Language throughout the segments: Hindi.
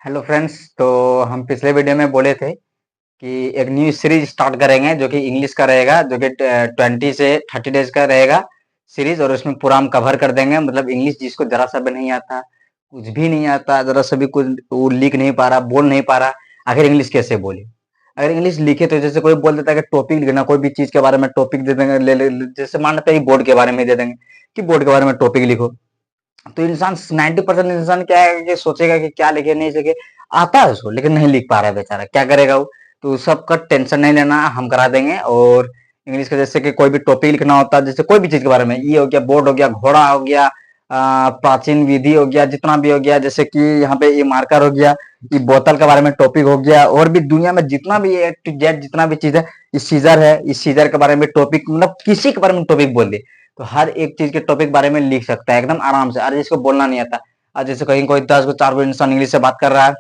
Hello friends. तो हम पिछले वीडियो में बोले थे कि एक न्यू सीरीज स्टार्ट करेंगे जो कि इंग्लिश का रहेगा, जो कि 20 से 30 डेज का रहेगा सीरीज। और उसमें पूरा हम कवर कर देंगे। मतलब इंग्लिश जिसको जरा सा भी नहीं आता, कुछ भी नहीं आता, जरा सा भी कुछ वो लिख नहीं पा रहा, बोल नहीं पा रहा, आखिर इंग्लिश कैसे बोले। अगर इंग्लिश लिखे तो जैसे कोई बोल देता है कि टॉपिक लिखना, कोई भी चीज के बारे में टॉपिक दे देंगे, जैसे मान लेते हैं बोर्ड के बारे में दे देंगे कि बोर्ड के बारे में टॉपिक लिखो। तो इंसान 90% इंसान क्या है कि सोचेगा कि क्या लिखे नहीं लिखे। आता है उसको लेकिन नहीं लिख पा रहा है बेचारा, क्या करेगा वो। तो सबका टेंशन नहीं लेना, हम करा देंगे। और इंग्लिश का जैसे कि कोई भी टॉपिक लिखना होता है, जैसे कोई भी चीज के बारे में, ये हो गया, बोर्ड हो गया, घोड़ा हो गया, प्राचीन विधि हो गया, जितना भी हो गया, जैसे कि यहाँ पे ये मार्कर हो गया, ये बोतल के बारे में टॉपिक हो गया, और भी दुनिया में जितना भी ए टू जेड जितना भी चीज है, इस सीजर है, इस सीजर के बारे में टॉपिक, मतलब किसी के बारे में टॉपिक बोल दे तो हर एक चीज के टॉपिक बारे में लिख सकता है एकदम आराम से। अरे जिसको बोलना नहीं आता, आज जैसे कहीं कोई 10 को 4 को इंसान इंग्लिश से बात कर रहा है,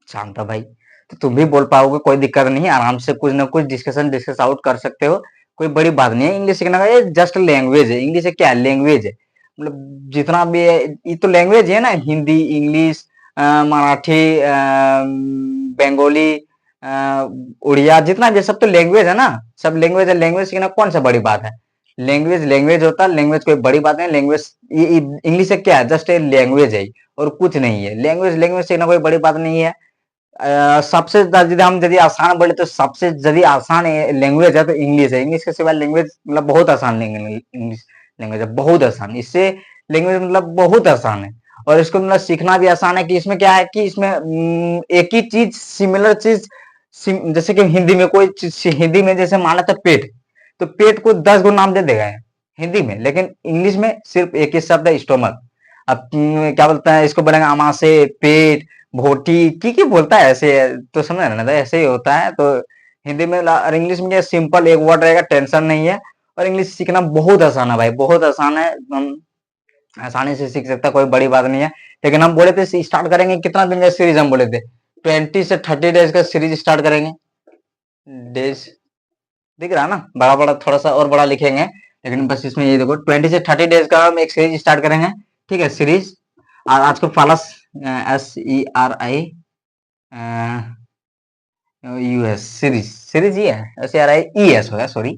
शांता भाई, तो तुम भी बोल पाओगे, कोई दिक्कत नहीं है। आराम से कुछ ना कुछ डिस्कस आउट कर सकते हो। कोई बड़ी बात नहीं है इंग्लिश सीखने का, ये जस्ट लैंग्वेज है। इंग्लिश क्या है? लैंग्वेज है। मतलब जितना भी है ये तो लैंग्वेज है ना, हिंदी, इंग्लिश, मराठी, बंगाली, उड़िया, जितना भी सब तो लैंग्वेज है ना। सब लैंग्वेज है। लैंग्वेज सीखना कौन सा बड़ी बात है। लैंग्वेज लैंग्वेज होता है, लैंग्वेज कोई बड़ी बात नहीं। लैंग्वेज ये इंग्लिश है क्या है? जस्ट ए लैंग्वेज है और कुछ नहीं है। लैंग्वेज लैंग्वेज सीखना कोई बड़ी बात नहीं है। सबसे यदि हम यदि आसान बोले तो सबसे यदि आसान लैंग्वेज है तो इंग्लिश है। इंग्लिश के सिवा लैंग्वेज मतलब बहुत आसान इंग्लिश लैंग्वेज है, बहुत आसान। इससे लैंग्वेज मतलब बहुत आसान है। और इसको मतलब सीखना भी आसान है कि इसमें क्या है कि इसमें एक ही चीज, सिमिलर चीज, जैसे कि हिंदी में कोई चीज, हिंदी में जैसे मान लेते पेट, तो पेट को 10 गो नाम दे देगा हिंदी में, लेकिन इंग्लिश में सिर्फ एक ही शब्द है, स्टोमक। अब क्या बोलते हैं इसको, बोलेंगे आमाशय, पेट, भोटी, की बोलता है ऐसे। तो समझ रहे ना, ऐसे ही होता है। तो हिंदी में और इंग्लिश में सिंपल एक वर्ड रहेगा, टेंशन नहीं है। और इंग्लिश सीखना बहुत आसान है भाई, बहुत आसान है। हम आसानी से सीख सकता है, कोई बड़ी बात नहीं है। लेकिन हम बोले थे स्टार्ट करेंगे कितना दिन का सीरीज, हम बोले थे 20 से 30 डेज का सीरीज स्टार्ट करेंगे। डेज दिख रहा है ना, बड़ा बड़ा थोड़ा सा और बड़ा लिखेंगे, लेकिन बस इसमें ये देखो 20 से 30 डेज का हम एक सीरीज स्टार्ट करेंगे। ठीक है, सीरीज। और आज को false, SERI US series, series ये है, SERI ES होगा, सॉरी,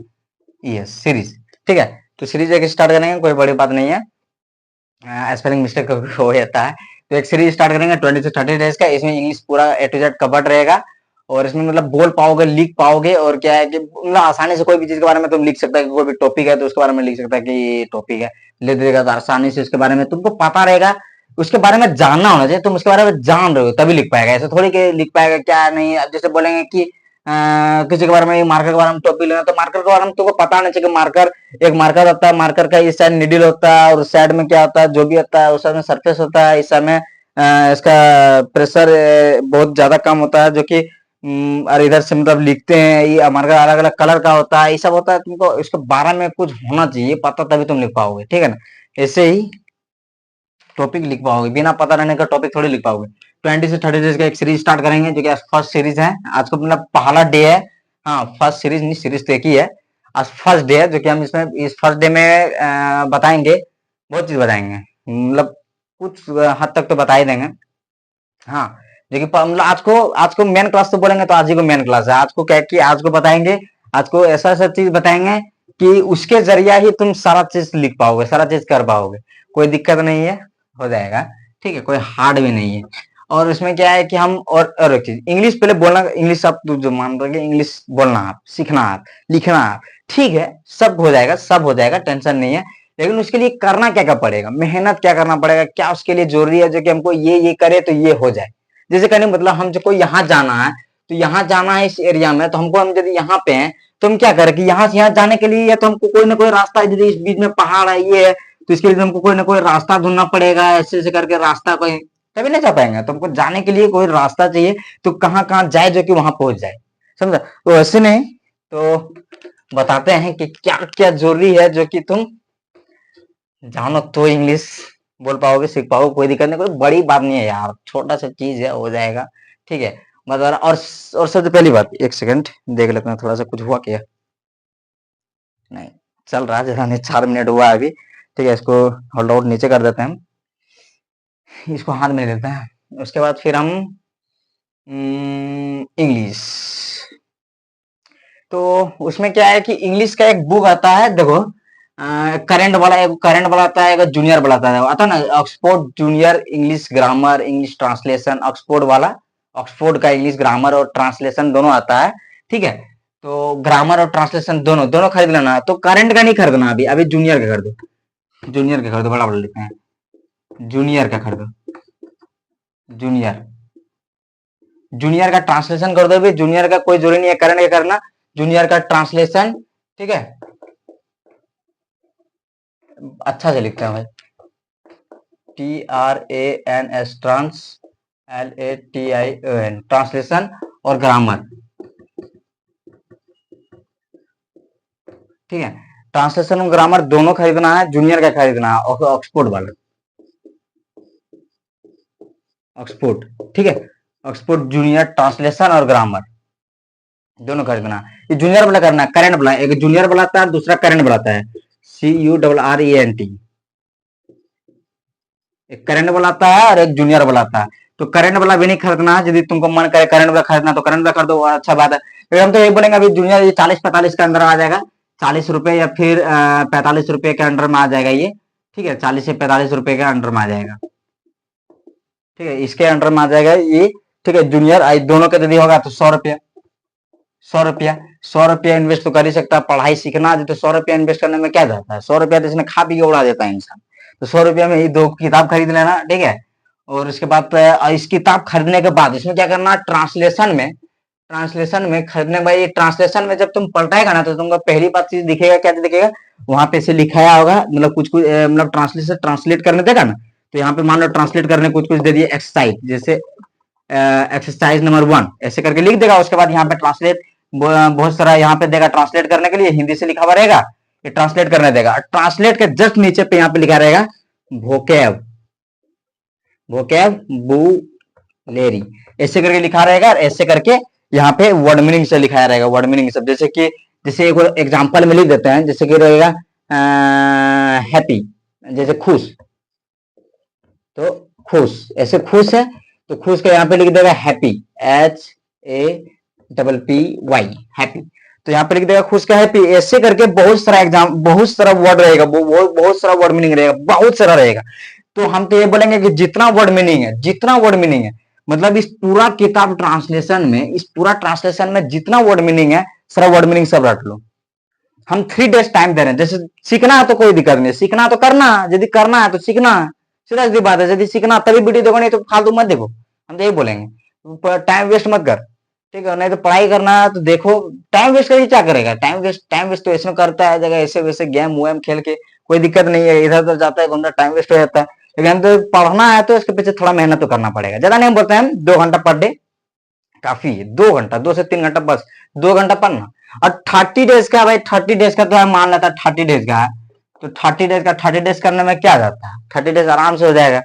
ES सीरीज। ठीक है, तो सीरीज एक स्टार्ट करेंगे, कोई बड़ी बात नहीं है। स्पेलिंग मिस्टेक हो जाता है। तो एक सीरीज स्टार्ट करेंगे 20 से 30 डेज का। इसमें इंग्लिश पूरा A to Z कवर्ड रहेगा। और इसमें मतलब बोल पाओगे, लिख पाओगे। और क्या है कि मतलब आसानी से कोई भी चीज के बारे में तुम लिख सकता है। कोई भी टॉपिक है तो उसके बारे में लिख सकता है कि ये टॉपिक है, ले देगा तो आसानी से उसके बारे में तुमको पता रहेगा। उसके बारे में जानना होना चाहिए, तुम उसके बारे में जान रहे हो तभी लिख पाएगा। ऐसे थोड़ी कि लिख पाएगा क्या नहीं। अब जैसे बोलेंगे कि किसी के बारे में, मार्कर के बारे में टॉपिक लेना, तो मार्कर के बारे में तुमको पता नहीं चाहिए कि मार्कर, एक मार्कर होता है, मार्कर का इस साइड निडिल होता है और उस साइड में क्या होता है, जो भी होता है उस साइड में सरफेस होता है। इस समय इसका प्रेशर बहुत ज्यादा कम होता है, जो कि और इधर से मतलब लिखते हैं, ये मार्कर अलग अलग कलर का होता है, ये सब होता है। तुमको इसके बारे में कुछ होना चाहिए पता, तभी तुम लिख पाओगे। ठीक है ना, ऐसे ही टॉपिक लिख पाओगे, बिना पता रहने का टॉपिक थोड़ी लिख पाओगे। 20 से 30 डेज का एक सीरीज स्टार्ट करेंगे, जो कि आज फर्स्ट सीरीज है। आज को मतलब पहला डे है। हाँ, फर्स्ट सीरीज नहीं, सीरीज तो एक ही है। आज फर्स्ट डे है, जो कि हम इसमें इस फर्स्ट डे में बताएंगे, बहुत चीज बताएंगे। मतलब कुछ हद तक तो बता ही देंगे। हाँ, जो कि मतलब आज को मेन क्लास तो बोलेंगे तो आज ही को मेन क्लास है। आज को क्या है कि आज को बताएंगे, आज को ऐसा ऐसा चीज बताएंगे कि उसके जरिया ही तुम सारा चीज लिख पाओगे, सारा चीज कर पाओगे। कोई दिक्कत नहीं है, हो जाएगा। ठीक है, कोई हार्ड भी नहीं है। और इसमें क्या है कि हम और एक चीज, इंग्लिश पहले बोलना, इंग्लिश आप जो मान रहे इंग्लिश बोलना आप सीखना, आप लिखना आप, ठीक है, सब हो जाएगा, सब हो जाएगा, टेंशन नहीं है। लेकिन उसके लिए करना क्या क्या पड़ेगा, मेहनत क्या करना पड़ेगा, क्या उसके लिए जरूरी है जो कि हमको ये करे तो ये हो जाए। जैसे कहने मतलब हम जो कोई यहाँ जाना है, तो यहाँ जाना है इस एरिया में, तो हमको, हम यदि यहाँ पे हैं तो हम क्या करें कि यहाँ से यहाँ जाने के लिए या तो हमको कोई ना कोई रास्ता, यदि इस बीच में पहाड़ है, ये है, तो इसके लिए हमको कोई ना कोई रास्ता ढूंढना पड़ेगा। ऐसे ऐसे करके रास्ता कोई, तभी नहीं जा पाएंगे। तो हमको जाने के लिए कोई रास्ता चाहिए, तो कहाँ कहाँ जाए जो कि वहां पहुंच जाए, समझा। तो ऐसे नहीं, तो बताते हैं कि क्या क्या जरूरी है जो कि तुम जानो तो इंग्लिश बोल पाओगे, सीख पाओगे। कोई दिक्कत नहीं, कोई बड़ी बात नहीं है यार, छोटा सा चीज है, हो जाएगा। ठीक है, मतलब और सबसे पहली बात, एक सेकंड देख लेते हैं थोड़ा सा कुछ हुआ क्या। नहीं, चल रहा है जरा, नहीं 4 मिनट हुआ है अभी। ठीक है, इसको होल्ड आउट नीचे कर देते हैं हम, इसको हाथ में ले लेते हैं। उसके बाद फिर हम इंग्लिश। तो उसमें क्या है कि इंग्लिश का एक बुक आता है, देखो करंट वाला आता है, जूनियर वाला आता है ना, Oxford junior English grammar English translation, Oxford वाला, ऑक्सफोर्ड का इंग्लिश ग्रामर और ट्रांसलेशन दोनों आता है, ठीक है। तो ग्रामर और ट्रांसलेशन दोनों दोनों खरीद लेना है। तो करंट का नहीं खरीदना, अभी अभी जूनियर का खरीदो, जूनियर का खरीदो, बड़ा बड़ा लिखते हैं, जूनियर का खरीदो, जूनियर, जूनियर का ट्रांसलेशन कर दो भी, जूनियर का कोई जरूरी नहीं है करंट का करना, जूनियर का ट्रांसलेशन, ठीक है। अच्छा से लिखते हैं भाई, TRANS, ट्रांस, LATION, ट्रांसलेशन और ग्रामर, ठीक है। ट्रांसलेशन और ग्रामर दोनों खरीदना है, जूनियर का खरीदना है, ऑक्सफोर्ड वाला, ऑक्सफोर्ड, ठीक है। ऑक्सफोर्ड जूनियर ट्रांसलेशन और ग्रामर दोनों खरीदना। ये जूनियर वाला करना है, करंट वाला, एक जूनियर वाला आता है, दूसरा करंट वाला आता है, CURRENT, एक करंट वाला आता है और एक जूनियर वाला आता है। तो करंट वाला भी नहीं खरीदना है, यदि तुमको मन करे करंट वाला खरीदना तो करंट वाला कर दो, अच्छा बात है। फिर हम तो ये बोलेंगे अभी जूनियर ये 40-45 के अंदर आ जाएगा, 40 रुपए या फिर 45 रुपए के अंडर में आ जाएगा ये, ठीक है, 40 से 45 रुपए के अंडर में आ जाएगा, ठीक है, इसके अंडर में आ जाएगा ये, ठीक है। जूनियर दोनों के यदि होगा तो 100 रुपया, 100 रुपया, 100 रुपया इन्वेस्ट तो कर ही सकता है, पढ़ाई सीखना है तो 100 रुपया इन्वेस्ट करने में क्या जाता है, 100 रुपया तो इसने खा पी के उड़ा देता है इंसान। तो 100 रुपया में ये 2 किताब खरीद लेना, ठीक है। और उसके बाद इस किताब खरीदने के बाद इसमें क्या करना, ट्रांसलेशन में खरीदने के बाद, ये ट्रांसलेशन में जब तुम पलटाएगा ना तो तुमको पहली बात चीज दिखेगा, क्या दिखेगा, वहां पे से लिखाया होगा, मतलब कुछ कुछ मतलब ट्रांसलेशन ट्रांसलेट करने देगा ना, तो यहाँ पे मान लो ट्रांसलेट करने कुछ कुछ दे दिए, एक्सरसाइज, जैसे एक्सरसाइज नंबर 1 ऐसे करके लिख देगा। उसके बाद यहाँ पे ट्रांसलेट बहुत सारा यहाँ पे देगा ट्रांसलेट करने के लिए, हिंदी से लिखा हुआ रहेगा, ये ट्रांसलेट करने देगा। ट्रांसलेट के जस्ट नीचे पे यहाँ पे लिखा रहेगा वोकैब, वोकैब बुलेरी, ऐसे करके लिखा रहेगा, ऐसे करके यहाँ पे वर्ड मीनिंग से लिखाया रहेगा, वर्ड मीनिंग सब, जैसे कि जैसे एक एग्जांपल में लिख देते हैं, जैसे कि रहेगा हैप्पी, जैसे खुश, तो खुश, ऐसे खुश है तो खुश का यहाँ पे लिख देगा हैप्पी, HAPPY, हैप्पी। तो यहाँ पे लिख देगा खुश का हैप्पी, ऐसे करके बहुत सारा एग्जाम, बहुत सारा वर्ड रहेगा, बहुत सारा वर्ड मीनिंग रहेगा, बहुत सारा रहेगा। तो हम तो ये बोलेंगे कि जितना वर्ड मीनिंग है, जितना वर्ड मीनिंग है, मतलब इस पूरा किताब ट्रांसलेशन में, इस पूरा ट्रांसलेशन में जितना वर्ड मीनिंग है, सारा वर्ड मीनिंग सब रट लो। हम 3 days टाइम दे रहे हैं, जैसे सीखना है तो कोई दिक्कत नहीं, सीखना तो करना, यदि करना है तो सीखना है, सीधा सी बात है। यदि सीखना तभी वीडियो देखो, नहीं तो फालतू मत देखो, हम तो यही बोलेंगे, टाइम वेस्ट मत कर, ठीक है। नहीं तो पढ़ाई करना है तो देखो, टाइम वेस्ट करके क्या करेगा, टाइम वेस्ट तो ऐसे करता है जगह, ऐसे वैसे गेम वेम खेल के कोई दिक्कत नहीं है, इधर उधर जाता है बंदा, टाइम वेस्ट हो जाता है। लेकिन तो पढ़ना है तो इसके पीछे थोड़ा मेहनत तो करना पड़ेगा, ज्यादा नहीं बोलते हैं, 2 घंटा पर डे काफी है, 2 घंटा, 2 से 3 घंटा बस, 2 घंटा पढ़ना। और 30 डेज का भाई, 30 डेज का तो है, मान लेता है 30 डेज का है, तो 30 डेज का 30 डेज करने में क्या जाता है, 30 डेज आराम से हो जाएगा,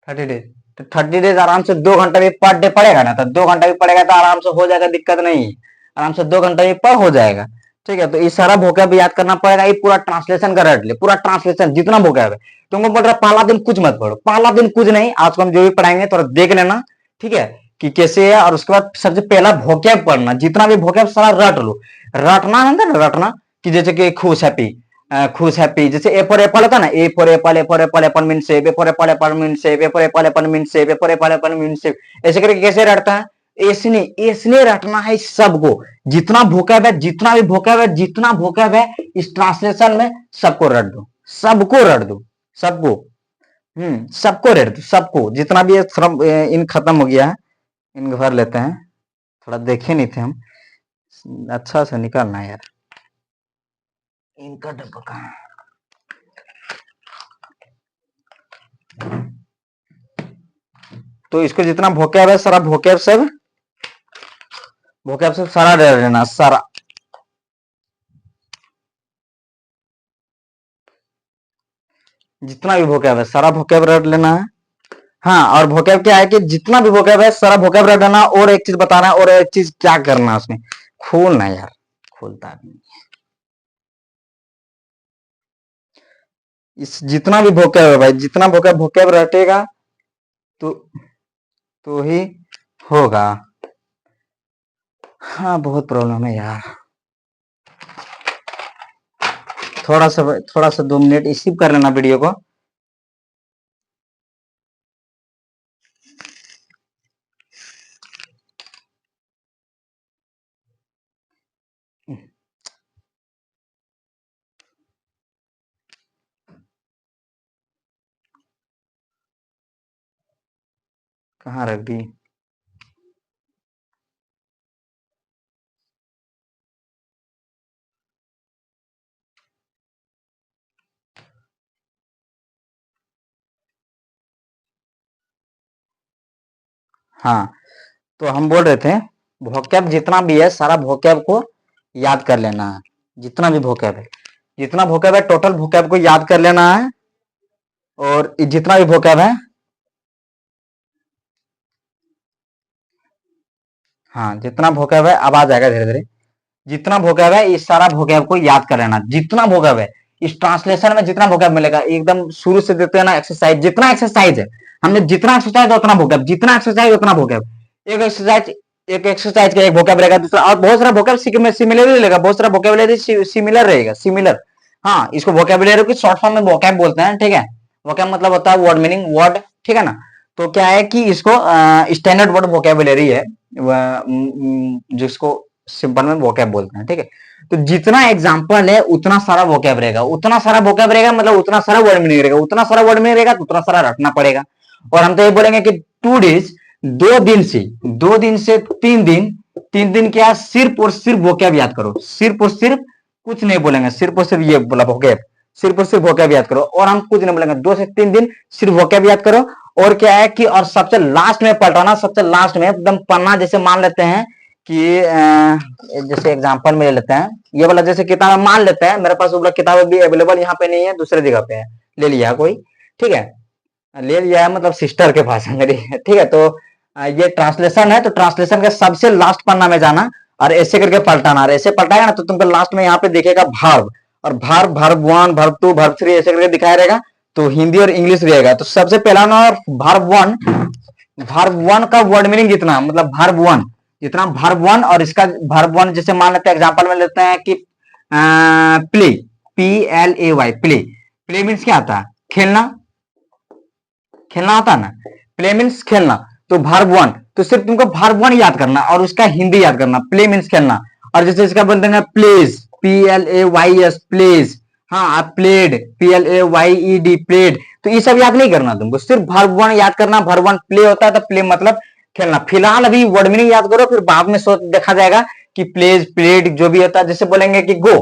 30 डेज, तो 30 डेज आराम से 2 घंटा भी पर डे पड़ेगा ना, तो 2 घंटा भी पड़ेगा तो आराम से हो जाएगा, दिक्कत नहीं है, आराम से 2 घंटा भी पर हो जाएगा, ठीक है। तो इस सारा भोकाब याद करना पड़ेगा, ये पूरा ट्रांसलेशन का रट ले, पूरा ट्रांसलेशन जितना भोकाब है। तुमको बोल रहा पहला दिन कुछ मत पढ़ो, पहला दिन कुछ नहीं, आज को हम जो भी पढ़ाएंगे थोड़ा देख लेना, ठीक है, कि कैसे है। और उसके बाद सबसे पहला भोकाब पढ़ना, जितना भी भोकाब सारा रट लो, रटना है ना, रटना, कि जैसे कि खुश हैप्पी, खुश हैप्पी, जैसे ए फॉर एप्पल होता है ना, A for apple, A for apple, apple mean सेब, A for apple, apple mean सेब, A for apple, apple mean सेब, A for apple, apple mean सेब, ऐसे करके कैसे रटता है, ऐसने ऐसने रटना है सबको, जितना भोकाब है, जितना भी भोकाब है, जितना भोकाब है इस ट्रांसलेशन में, सबको रट दो, सबको रट दो, सबको, सबको रट दो, सबको, जितना भी इन खत्म हो गया है, इन भर लेते हैं, थोड़ा देखे नहीं थे हम, अच्छा से निकालना है यार, इनका डब्बा कहाँ है? तो इसको जितना भोकाब है, सारा भोकाब सब, भोकाब सब सारा रट लेना, सारा, जितना भी भोकाब है सारा भोकाब रट लेना है। हाँ, और भोकाब क्या है कि जितना भी भोकाब है सारा भोकाब रट लेना, और एक चीज बताना है, और एक चीज क्या करना है उसमें, खोलना यार, खोलता नहीं, इस जितना भी भोकाब है भाई, जितना भोकाब रटेगा तो तो ही होगा। हाँ बहुत प्रॉब्लम है यार। थोड़ा सा 2 मिनट स्किप कर लेना वीडियो को। कहाँ रख दी? हाँ तो हम बोल रहे थे वोकैब जितना भी है सारा वोकैब को याद कर लेना है। जितना भी वोकैब है, जितना वोकैब है टोटल वोकैब को याद कर लेना है। और जितना भी वोकैब है, हाँ जितना वोकैब है अब आ जाएगा धीरे धीरे। जितना वोकैब है इस सारा वोकैब को याद कर लेना। जितना वोकैब है इस ट्रांसलेशन में जितना वोकैब मिलेगा एकदम शुरू से देते हैं ना एक्सरसाइज, जितना एक्सरसाइज है हमने जितना एक्सरसाइज उतना वोकैब, जितना एक्सरसाइज उतना वोकैब। एक एक्सरसाइज का एक वोकैब रहेगा दूसरा, और बहुत सारा वोकैब सिमिलर रहेगा, बहुत सारा वोकैबुलरी सिमिलर रहेगा, सिमिलर। हाँ इसको वोकैबुलरी की शॉर्ट फॉर्म में वोकैब बोलते हैं, ठीक है। वोकैब मतलब होता है वर्ड मीनिंग, वर्ड, ठीक है ना। तो क्या है कि इसको स्टैंडर्ड वर्ड वोकैबुलरी है जिसको सिंपल में वोकैब बोलते हैं, ठीक है। तो जितना एग्जांपल है उतना सारा वोकैब रहेगा, उतना सारा वोकैब रहेगा मतलब उतना सारा वर्ड मीनिंग रहेगा, उतना सारा वर्ड मीनिंग रहेगा तो उतना सारा रटना पड़ेगा। और हम तो ये बोलेंगे कि 2 डेज, 2 दिन से 3 दिन, 3 दिन क्या सिर्फ और सिर्फ वोकैब याद करो, सिर्फ और सिर्फ, कुछ नहीं बोलेंगे, सिर्फ और सिर्फ ये बोला वोकैब, सिर्फ और सिर्फ वोकैब याद करो। और हम कुछ नहीं बोलेंगे, 2 से 3 दिन सिर्फ वोकैब याद करो। और क्या है कि और सबसे लास्ट में पलटाना, सबसे लास्ट में एकदम पढ़ना। जैसे मान लेते हैं कि जैसे एग्जांपल में ले लेते हैं ये वाला, जैसे किताब मान लेते हैं मेरे पास वो वाला किताब भी अवेलेबल यहाँ पे नहीं है, दूसरे जगह पे है, ले लिया कोई, ठीक है, ले लिया है मतलब सिस्टर के पास है मेरी, ठीक है। तो ये ट्रांसलेशन है, तो ट्रांसलेशन के सबसे लास्ट पन्ना में जाना और ऐसे करके पलटाना, और ऐसे पलटाएगा ना तो तुमको लास्ट में यहाँ पे दिखेगा भार्ब, और भार्ब, भार्ब 1, भार्ब 2, भार्ब 3 ऐसे करके दिखाया रहेगा। तो हिंदी और इंग्लिश रहेगा। तो सबसे पहला ना भार्ब 1, भार्ब 1 का वर्ड मीनिंग जितना मतलब भार्ब 1 जितना, भार्ब 1 और इसका भार्ब 1 जैसे मान लेते हैं एग्जांपल में लेते हैं कि play, PLAY, play, play means क्या आता है? खेलना, खेलना आता है ना, प्ले मीन्स खेलना। तो भार्ब 1, तो सिर्फ तुमको भार्ब 1 याद करना और उसका हिंदी याद करना, प्ले मीन्स खेलना। और जैसे इसका बोलते हैं प्लेज, PLAYS, प्लेज, हाँ आप प्लेड, PLAYED, प्लेड। तो ये सब याद नहीं करना तुमको, सिर्फ भार्ब 1 याद करना। भार्ब 1 प्ले होता है तो प्ले मतलब खेलना। फिलहाल अभी वर्ड मीनिंग याद करो, फिर बाद में सोच देखा जाएगा कि प्लेज, प्लेड जो भी होता है। जैसे बोलेंगे कि गो,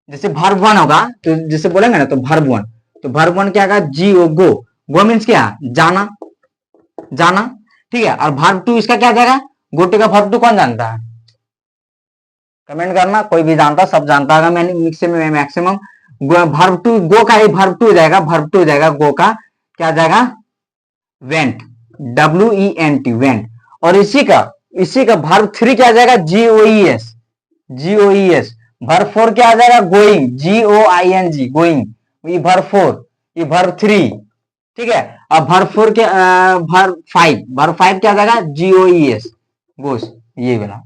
जैसे भार्ब 1 होगा तो जैसे बोलेंगे ना तो भार्ब 1, तो भार्ब 1 क्या होगा? GO, गो, गो मीन्स क्या? जाना, जाना, ठीक है। और भार्ब 2 इसका क्या जाएगा? गो टू का भार्ब 2 कौन जानता है? कमेंट करना, कोई भी जानता, सब जानता होगा मैक्सिमम। भार्ब 2, गो का ही भार्ब 2 हो जाएगा, भार्ब 2 हो जाएगा गो का, क्या जाएगा? Went, WENT, went. और इसी का भार्ब 3 क्या आ जाएगा? GOES, GOES। वर्ब 4 क्या आ जाएगा? Going, GOING, going. ये वर्ब 4, ये वर्ब 3, ठीक है। अब वर्ब 4 के वर्ब 5, वर्ब 5 क्या आ जाएगा? GOES, गोस, ये वाला,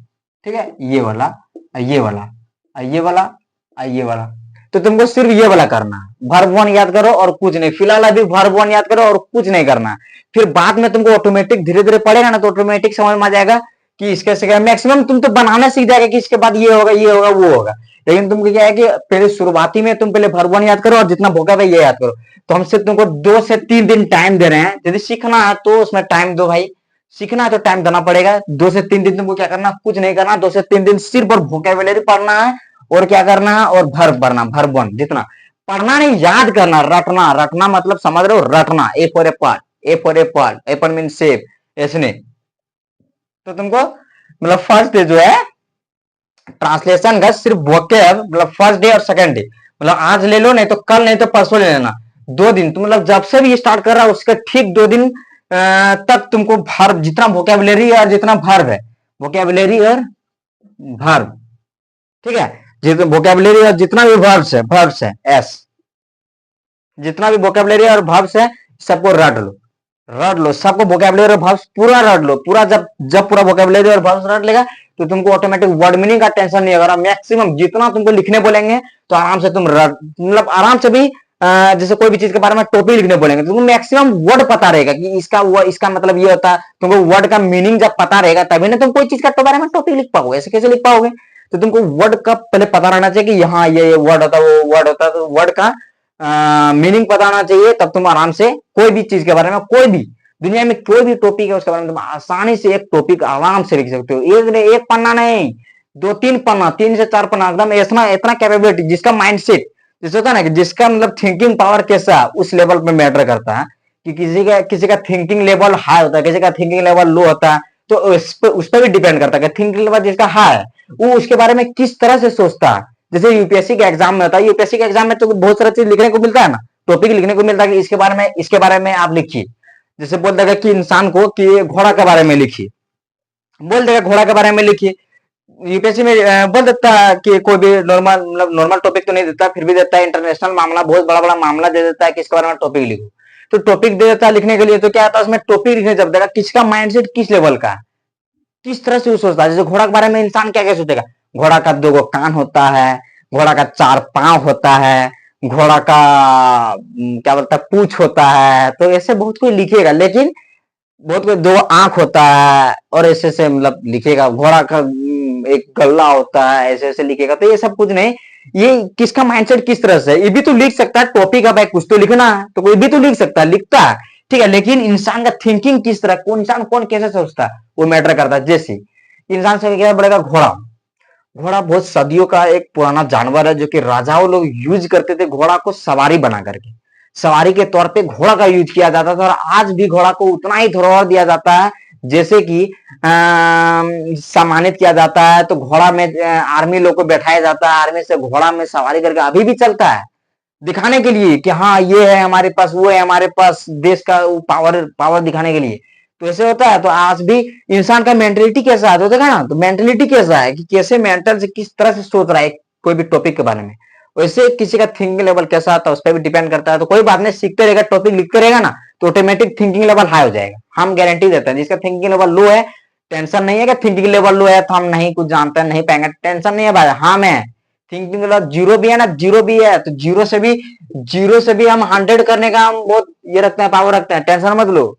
ठीक है, ये वाला, ये वाला, ये वाला, ये वाला। तो तुमको सिर्फ ये वाला करना है, वर्ब 1 याद करो और कुछ नहीं। फिलहाल अभी वर्ब 1 याद करो और कुछ नहीं करना। फिर बाद में तुमको ऑटोमेटिक धीरे धीरे पड़ेगा ना तो ऑटोमेटिक समझ में आ जाएगा कि इसके से मैक्सिमम तुम तो बनाना सीख जाएगा कि इसके बाद ये होगा, ये होगा, वो होगा। लेकिन तुमको क्या है कि पहले शुरुआती में तुम पहले वर्ब 1 याद करो और जितना भोगा है ये याद करो। तो हम सिर्फ तुमको 2 से 3 दिन टाइम दे रहे हैं, यदि सीखना है तो उसमें टाइम दो भाई, सीखना है तो टाइम देना पड़ेगा। 2 से 3 दिन तुमको क्या करना? कुछ नहीं करना। 2 से 3 दिन सिर्फ और वोकैबुलरी पढ़ना है और क्या करना है? और वर्ब पढ़ना, वर्ब 1 जितना पढ़ना नहीं, याद करना, रटना, रटना मतलब समझ रहे हो? रटना, A for apple, A for apple, apple mean सेब, ऐसे। तो तुमको मतलब फर्स्ट डे जो है ट्रांसलेशन का सिर्फ वोकैब मतलब फर्स्ट डे और सेकंड डे, मतलब आज ले लो, नहीं तो कल, नहीं तो परसों ले लेना। 2 दिन तो मतलब जब से भी स्टार्ट कर रहा है उसके ठीक 2 दिन तक तुमको वर्ब जितना वोकैबुलरी और जितना वर्ब है, वोकैबुलरी और वर्ब, ठीक है, जितना वोकैबुलरी और जितना भी वर्ब्स है एस, जितना भी वोकैबुलरी और वर्ब्स है सबको रट लो, रट लो सबको, वोकैबुलरी और वर्ब्स पूरा रट लो पूरा। जब जब पूरा वोकैबुलरी और वर्ब्स रट लेगा तो तुमको ऑटोमेटिक वर्ड मीनिंग का टेंशन नहीं होगा। मैक्सिमम जितना तुमको लिखने बोलेंगे तो आराम से तुम मतलब आराम से भी जैसे कोई भी चीज के बारे में टॉपिक लिखने बोलेंगे तो तुमको मैक्सिमम वर्ड पता रहेगा कि इसका मतलब ये होता है। तुमको वर्ड का मीनिंग जब पता रहेगा तभी ना तुम कोई चीज का बारे में टॉपिक लिख पाओगे, ऐसे कैसे लिख पाओगे। तो तुमको वर्ड का पहले पता रहना चाहिए कि यहाँ ये वर्ड होता है वो वर्ड होता है, तो वर्ड का मीनिंग पता होना चाहिए। तब तुम आराम से कोई भी चीज के बारे में, कोई भी दुनिया में कोई भी टॉपिक है उसके बारे में तुम आसानी से एक टॉपिक आराम से लिख सकते हो। एक पन्ना नहीं, 2-3 पन्ना, 3 से 4 पन्ना, एकदम इतना इतना कैपेबिलिटी। जिसका माइंडसेट जैसे होता है ना कि जिसका मतलब थिंकिंग पावर कैसा उस लेवल पे मैटर करता है कि किसी का थिंकिंग लेवल हाई होता है, किसी का थिंकिंग लेवल लो होता है। तो उस पर भी डिपेंड करता है कि थिंकिंग लेवल जिसका हाई है वो उसके बारे में किस तरह से सोचता है। जैसे यूपीएससी के एग्जाम में होता है, यूपीएससी के एग्जाम में तो बहुत सारा चीज लिखने को मिलता है ना, टॉपिक लिखने को मिलता है कि इसके बारे में आप लिखिए। जैसे बोल देगा कि इंसान को कि घोड़ा के बारे में लिखिए, बोल देगा घोड़ा के बारे में लिखिए। यूपीएससी में बोल देता है कि कोई भी नॉर्मल मतलब नॉर्मल टॉपिक तो नहीं देता, फिर भी देता है इंटरनेशनल मामला, बहुत बड़ा बड़ा मामला दे देता है कि इसके बारे में टॉपिक लिखो। तो टॉपिक दे देता है लिखने के लिए, तो क्या आता है उसमें टॉपिक लिखने जब देगा किसका माइंडसेट किस लेवल का है, किस तरह से वो सोचता है। जैसे घोड़ा के बारे में इंसान क्या क्या सोचेगा, घोड़ा का 2 कान होता है, घोड़ा का 4 पांव होता है, घोड़ा का क्या बोलता है पूछ होता है। तो ऐसे बहुत कोई लिखेगा, लेकिन बहुत कोई 2 आंख होता है और ऐसे ऐसे मतलब लिखेगा। घोड़ा का एक गला होता है, ऐसे ऐसे लिखेगा। तो ये सब कुछ नहीं, ये किसका माइंडसेट किस तरह से, ये भी तो लिख सकता है। टॉपिक अब है कुछ तो लिखना है तो कोई भी तो लिख सकता है, लिखता है ठीक है, लेकिन इंसान का थिंकिंग किस तरह, कौन इंसान कौन कैसे सोचता है वो मैटर करता है। जैसे इंसान से क्या पड़ेगा, घोड़ा। घोड़ा बहुत सदियों का एक पुराना जानवर है जो कि राजाओं लोग यूज करते थे घोड़ा को सवारी बना करके। सवारी के तौर पे घोड़ा का यूज किया जाता था और आज भी घोड़ा को उतना ही धरोहर दिया जाता है जैसे कि सम्मानित किया जाता है। तो घोड़ा में आर्मी लोग को बैठाया जाता है, आर्मी से घोड़ा में सवारी करके अभी भी चलता है, दिखाने के लिए कि हाँ ये है हमारे पास, वो है हमारे पास, देश का पावर पावर दिखाने के लिए। तो ऐसे होता है। तो आज भी इंसान का मेंटेलिटी कैसा है तो देखा ना, तो मेंटेलिटी कैसा है कि कैसे मेंटल से किस तरह से सोच रहा है कोई भी टॉपिक के बारे में, वैसे किसी का थिंकिंग लेवल कैसा आता है उस पर भी डिपेंड करता है। तो कोई बात नहीं, सीखते रहेगा, टॉपिक लिखते रहेगा ना तो ऑटोमेटिक थिंकिंग लेवल हाई हो जाएगा, हम गारंटी देते हैं। जिसका थिंकिंग लेवल लो है, टेंशन नहीं है कि थिंकिंग लेवल लो है तो हम नहीं कुछ जानते हैं, नहीं पाएंगे, टेंशन नहीं है भाई। हाँ मैं थिंकिंग लेवल जीरो भी है ना, जीरो भी है तो जीरो से भी हम 100 करने का हम बहुत ये रखते हैं, पावर रखते हैं, टेंशन मत लो,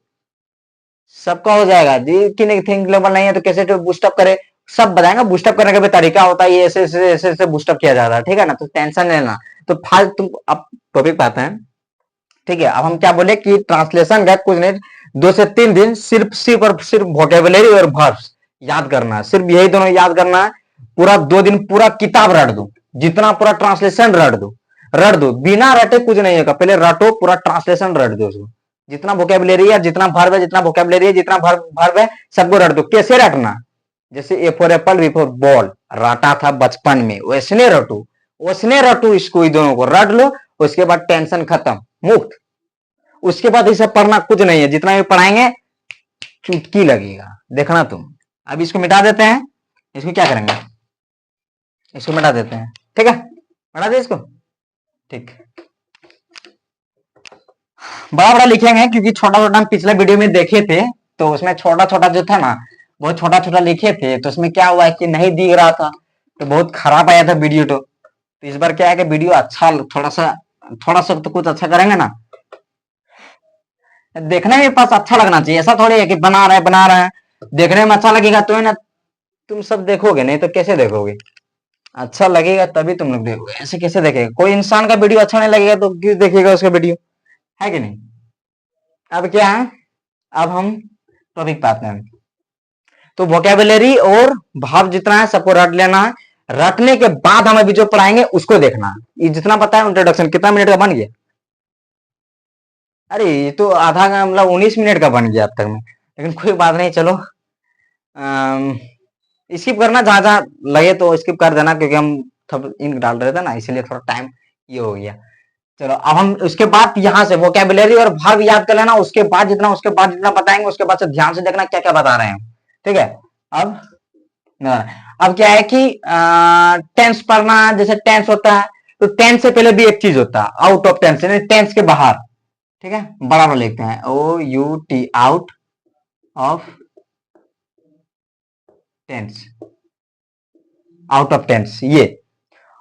सबका हो जाएगा जी। कि नहीं थिंक लेवल नहीं है तो कैसे बूस्टअप करे, सब बताएंगे। बूस्टअप करने का भी तरीका होता है, ये ऐसे ऐसे ऐसे ऐसे बूस्टअप किया जाता है, ठीक है ना, तो टेंशन लेना। तो फालतू तुम अब टॉपिक पे आते हैं, ठीक है। अब हम क्या बोले कि ट्रांसलेशन का कुछ नहीं, 2 से 3 दिन सिर्फ और सिर्फ वोकेबुलरी और वर्ब्स याद करना है, सिर्फ यही दोनों याद करना है। पूरा 2 दिन पूरा किताब रट दो, जितना पूरा ट्रांसलेशन रट दो, बिना रटे कुछ नहीं होगा। पहले रटो, पूरा ट्रांसलेशन रट दो उसको, जितना वोकेबुलरी है, जितना वर्ब है, जितना वोकेबुलरी है, जितना वर्ब है, सबको रट दो। कैसे रटना, जैसे A for apple, B for ball रटा था बचपन में, वैसने रटो इसको, ये दोनों को रट लो। उसके बाद टेंशन खत्म, मुक्त। उसके बाद इसे पढ़ना कुछ नहीं है, जितना भी पढ़ाएंगे चुटकी लगेगा, देखना तुम। अब इसको मिटा देते हैं, इसको क्या करेंगे, इसको मिटा देते हैं, ठीक है, मिटा दे इसको, ठीक। बड़ा बड़ा लिखेंगे क्योंकि छोटा छोटा हम पिछले वीडियो में देखे थे, तो उसमें छोटा छोटा जो था ना बहुत छोटा छोटा लिखे थे। तो उसमें क्या हुआ है कि नहीं दिख रहा था, तो बहुत खराब आया था वीडियो। तो इस बार क्या है कि वीडियो अच्छा, थोड़ा सा तो कुछ अच्छा करेंगे ना, देखने में पास अच्छा लगना चाहिए। ऐसा थोड़ी है कि बना रहे हैं, देखने में अच्छा लगेगा तो है ना तुम सब देखोगे, नहीं तो कैसे देखोगे। अच्छा लगेगा तभी तुम लोग देखोगे, ऐसे कैसे देखेगा कोई इंसान का वीडियो अच्छा नहीं लगेगा तो क्यों देखेगा उसका वीडियो, है कि नहीं। अब क्या है, अब हम टॉपिक पे आते हैं। तो वोकेबुलरी और भाव जितना है सबको रट लेना है। रटने के बाद हम अभी जो पढ़ाएंगे उसको देखना है। ये जितना पता है इंट्रोडक्शन कितना मिनट का बन गया, अरे ये तो आधा का मतलब 19 मिनट का बन गया अब तक में, लेकिन कोई बात नहीं, चलो स्किप करना, जहां जहां लगे तो स्किप कर देना, क्योंकि हम सब इंक डाल रहे थे ना, इसलिए थोड़ा टाइम ये हो गया। चलो अब हम उसके बाद यहाँ से वोकेबुलरी और वर्ब याद कर लेना, उसके बाद जितना बताएंगे उसके बाद से ध्यान से देखना क्या क्या बता रहे हैं, ठीक है। अब अब क्या है कि टेंस पढ़ना, जैसे टेंस होता है तो टेंस से पहले भी एक चीज होता है, आउट ऑफ टेंस, टेंस के बाहर। ठीक है, बड़ा बड़ा लिखते हैं, OUT, out of tense, out of tense, ये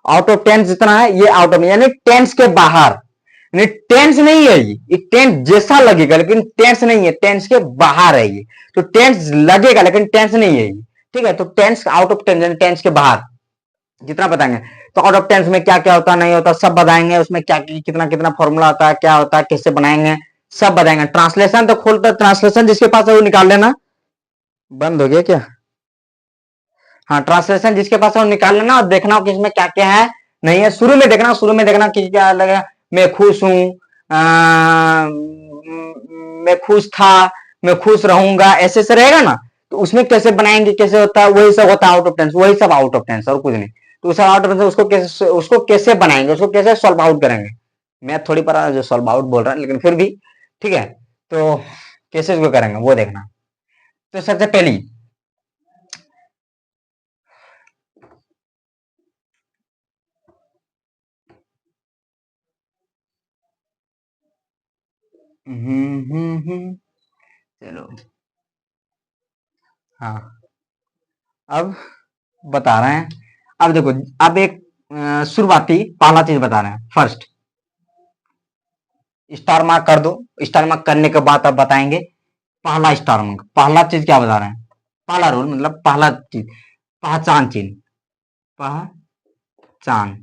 आउट ऑफ टेंस जितना है ये आउट ऑफ, यानी टेंस के बाहर, यानी टेंस नहीं है ये टेंस जैसा लगेगा लेकिन टेंस नहीं है, टेंस के बाहर है ये, तो टेंस लगेगा लेकिन टेंस नहीं है ये, ठीक है। तो टेंस आउट ऑफ टेंस यानी टेंस के बाहर जितना बताएंगे, तो आउट ऑफ टेंस में क्या क्या होता है नहीं होता सब बताएंगे, उसमें क्या कितना कितना फॉर्मूला होता है, क्या होता है, कैसे बनाएंगे, सब बताएंगे। ट्रांसलेशन तो खोलता, ट्रांसलेशन जिसके पास है वो निकाल लेना। बंद हो गया क्या? हाँ, ट्रांसलेशन जिसके पास है वो निकाल लेना और देखना कि इसमें क्या क्या है नहीं है। शुरू में देखना, शुरू में देखना कि क्या लगेगा, मैं खुश हूं, मैं खुश था, मैं खुश रहूंगा, ऐसे से रहेगा ना। तो उसमें कैसे बनाएंगे, कैसे होता है, वही सब होता है आउट ऑफ टेंस, वही सब आउट ऑफ टेंस और कुछ नहीं। तो उस आउट ऑफ टेंस उसको कैसे बनाएंगे, उसको कैसे सॉल्व आउट करेंगे। मैं थोड़ी पर जो सॉल्व आउट बोल रहा है लेकिन फिर भी ठीक है, तो कैसे उसको करेंगे वो देखना। तो सबसे पहली चलो, हाँ, अब बता रहे हैं। अब देखो, अब एक शुरुआती पहला चीज बता रहे हैं, फर्स्ट स्टार मार्क कर दो। स्टार मार्क करने के बाद अब बताएंगे पहला स्टार मार्क, पहला चीज क्या बता रहे हैं, पहला रूल मतलब पहला चीज, पहचान चिन्ह, पहचान,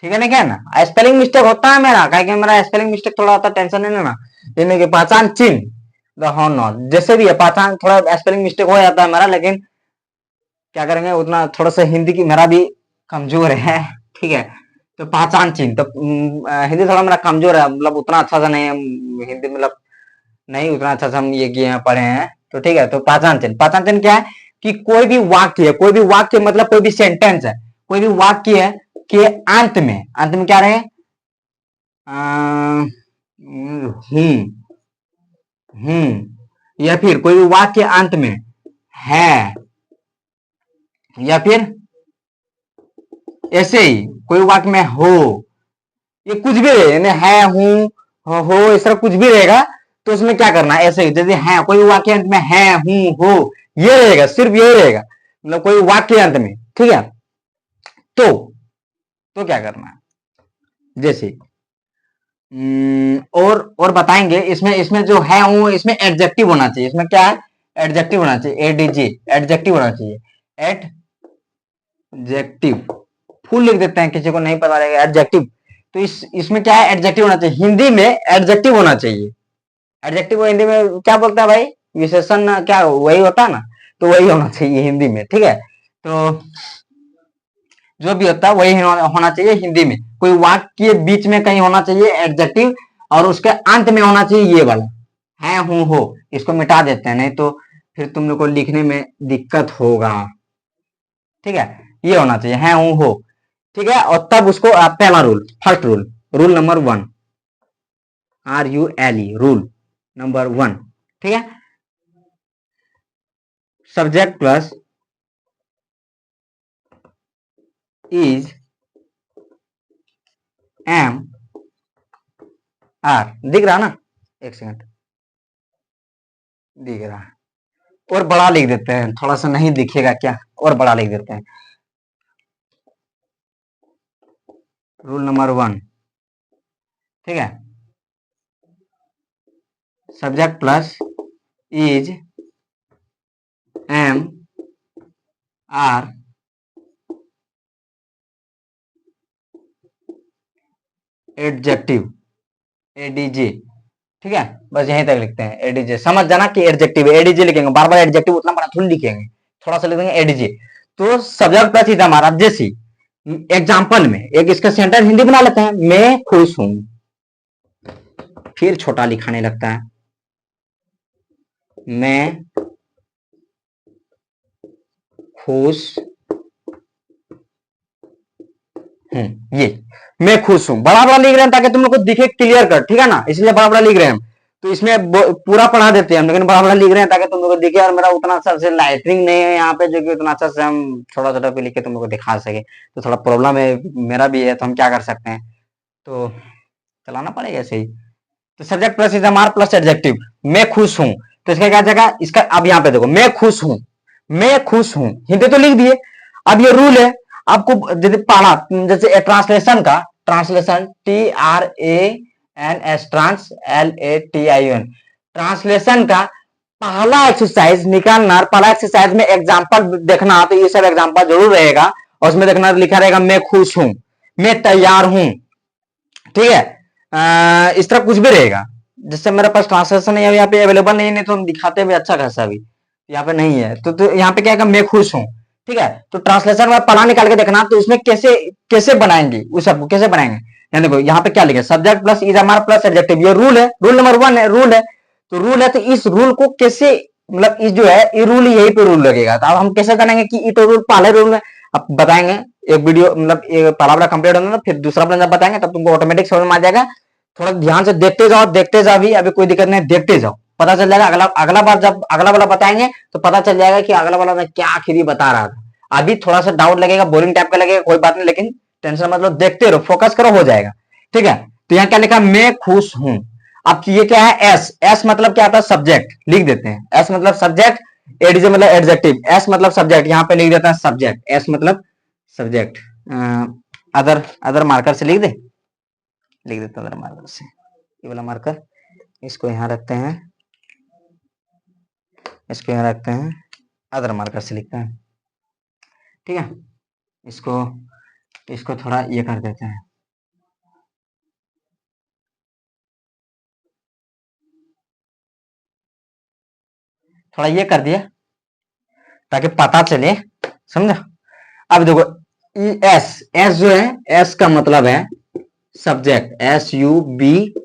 ठीक है ना, क्या ना स्पेलिंग मिस्टेक होता है मेरा, क्या मेरा स्पेलिंग मिस्टेक थोड़ा होता है, टेंशन नहीं लेना। जिन्हें की पहचान चिन्ह नॉट जैसे भी है, पहचान थोड़ा स्पेलिंग मिस्टेक हो जाता है मेरा, लेकिन क्या करेंगे, उतना थोड़ा सा हिंदी की मेरा भी कमजोर है, ठीक है। तो पहचान चिन्ह तो हिंदी थोड़ा मेरा कमजोर है, मतलब उतना अच्छा सा नहीं है हिंदी, मतलब नहीं उतना अच्छा से हम ये किए हैं, पढ़े हैं, तो ठीक है। तो पहचान चिन्ह, पहचान चिन्ह क्या है कि कोई भी वाक्य है, कोई भी वाक्य मतलब कोई भी सेंटेंस है, कोई भी वाक्य है के अंत में क्या रहे, हूं, या फिर कोई भी वाक्य अंत में है, या फिर ऐसे ही कोई वाक्य में हो, ये कुछ भी रहे, यानी है, हूं, हो, इस तरह कुछ भी रहेगा, तो उसमें क्या करना है, ऐसे ही जैसे है, कोई वाक्य अंत में है, हूं, हो, ये रहेगा, सिर्फ ये रहेगा, मतलब कोई वाक्य अंत में, ठीक है। तो क्या करना है, जैसे और बताएंगे, इसमें इसमें जो है वो इसमें एडजेक्टिव होना चाहिए, इसमें क्या है, एडजेक्टिव होना चाहिए, एडीजी, एडजेक्टिव होना चाहिए, एडजेक्टिव, फुल लिख देते हैं, किसी को नहीं पता रहेगा एडजेक्टिव। तो इसमें क्या है, एडजेक्टिव होना चाहिए, हिंदी में एडजेक्टिव होना चाहिए। एडजेक्टिव को हिंदी में क्या बोलता है भाई, विशेषण, क्या वही होता है ना, तो वही होना चाहिए हिंदी में, ठीक है। तो जो भी होता है वही होना चाहिए हिंदी में, कोई वाक्य के बीच में कहीं होना चाहिए एडजेक्टिव, और उसके अंत में होना चाहिए ये वाला, है, हूं, हो। इसको मिटा देते हैं, नहीं तो फिर तुम लोग को लिखने में दिक्कत होगा, ठीक है। ये होना चाहिए, है, हूं, हो, ठीक है। और तब उसको पहला rule, first rule, rule number 1, RULE, rule number 1, ठीक है। Subject plus is, am, are, दिख रहा ना, एक सेकंड, दिख रहा है, और बड़ा लिख देते हैं, थोड़ा सा नहीं दिखेगा क्या, और बड़ा लिख देते हैं, रूल नंबर 1, ठीक है। Subject plus is, am, are, adjective, ADJ, ठीक है। बस यहीं तक लिखते हैं एडीजे, समझ जाना कि एडजेक्टिव, एडीजे लिखेंगे, बार बार एडजेक्टिव उतना बड़ा थोड़ी लिखेंगे, थोड़ा सा लिख देंगे एडीजे। तो सब्जेक्ट प्लस इज हमारा, जैसे एग्जाम्पल में एक इसका सेंटेंस हिंदी बना लेते हैं, मैं खुश हूं, फिर छोटा लिखाने लगता है, मैं खुश हूं, ये मैं खुश हूं, बड़ा बड़ा लिख रहे हैं ताकि तुम लोग को दिखे क्लियर कर, ठीक है ना, इसलिए बड़ा बड़ा लिख रहे हैं। तो इसमें पूरा पढ़ा देते हैं हम, लेकिन बड़ा बड़ा लिख रहे हैं ताकि तुम लोग को दिखे, और मेरा उतना अच्छा से लाइटिंग नहीं है यहाँ पे जो कि उतना अच्छा से हम छोटा छोटा पे लिख के तुम लोग को दिखा सके। तो थोड़ा प्रॉब्लम है, मेरा भी है, तो हम क्या कर सकते हैं, तो चलाना पड़ेगा ऐसे ही। तो subject plus is am are plus adjective, मैं खुश हूं, तो इसका क्या जगह, इसका अब यहाँ पे देखो, मैं खुश हूं, मैं खुश हूं, हिंदी तो लिख दिए। अब ये रूल है आपको, जैसे पढ़ा, जैसे ट्रांसलेशन का, translation TRANS, trans LATION, translation का पहला एक्सरसाइज निकालना, पहला एक्सरसाइज में एग्जांपल देखना, तो ये सब एग्जांपल जरूर रहेगा, और उसमें देखना लिखा रहेगा मैं खुश हूं, मैं तैयार हूं, ठीक है। इस तरह कुछ भी रहेगा, जिससे मेरे पास ट्रांसलेशन है यहाँ पे अवेलेबल नहीं तो हम दिखाते हुए अच्छा खासा भी यहाँ पे नहीं है, तो यहाँ पे क्या है, मैं खुश हूँ, ठीक है। तो ट्रांसलेशन में पढ़ा निकाल के देखना, तो इसमें कैसे कैसे बनाएंगे, उस सबको कैसे बनाएंगे, यहाँ देखो यहाँ पे क्या लिखा, subject plus is am are plus adjective, ये रूल है, रूल नंबर 1 है, रूल है, तो रूल है, तो इस रूल को कैसे, मतलब इस जो है ये रूल यही पे रूल लगेगा, तो अब हम कैसे जानेंगे कि ये तो रूल पहले रूल है, अब बताएंगे एक वीडियो, मतलब एक पहला वाला कंप्लीट होगा ना, फिर दूसरा वाला जब बताएंगे तब तुमको ऑटोमेटिक समझ में आ जाएगा। थोड़ा ध्यान से देखते जाओ भी, अभी कोई दिक्कत नहीं, देखते जाओ, पता चल जाएगा, अगला अगला बार जब अगला वाला बताएंगे तो पता चल जाएगा कि अगला वाला मैं क्या आखिर ही बता रहा था। अभी थोड़ा सा डाउट लगेगा, बोरिंग टाइप का लगेगा, कोई बात नहीं, लेकिन टेंशन मतलब देखते रहो, फोकस करो, हो जाएगा, ठीक है। तो यहाँ क्या लिखा, मैं खुश हूं, अब ये क्या है, एस, एस मतलब क्या आता है, सब्जेक्ट, लिख देते हैं, एस मतलब सब्जेक्ट, एडीजे मतलब एडजेक्टिव, एस मतलब सब्जेक्ट, यहाँ पे लिख देता है सब्जेक्ट, एस मतलब सब्जेक्ट। अदर अदर मार्कर से लिख दे, लिख देता अदर मार्कर से, ये वाला मार्कर, इसको यहाँ रखते हैं, इसको यहाँ रखते हैं, अदर मार्कर से लिखते हैं, ठीक है। इसको इसको थोड़ा ये कर देते हैं, थोड़ा ये कर दिया ताकि पता चले, समझा। अब देखो एस, एस जो है, एस का मतलब है सब्जेक्ट, SUBJECT,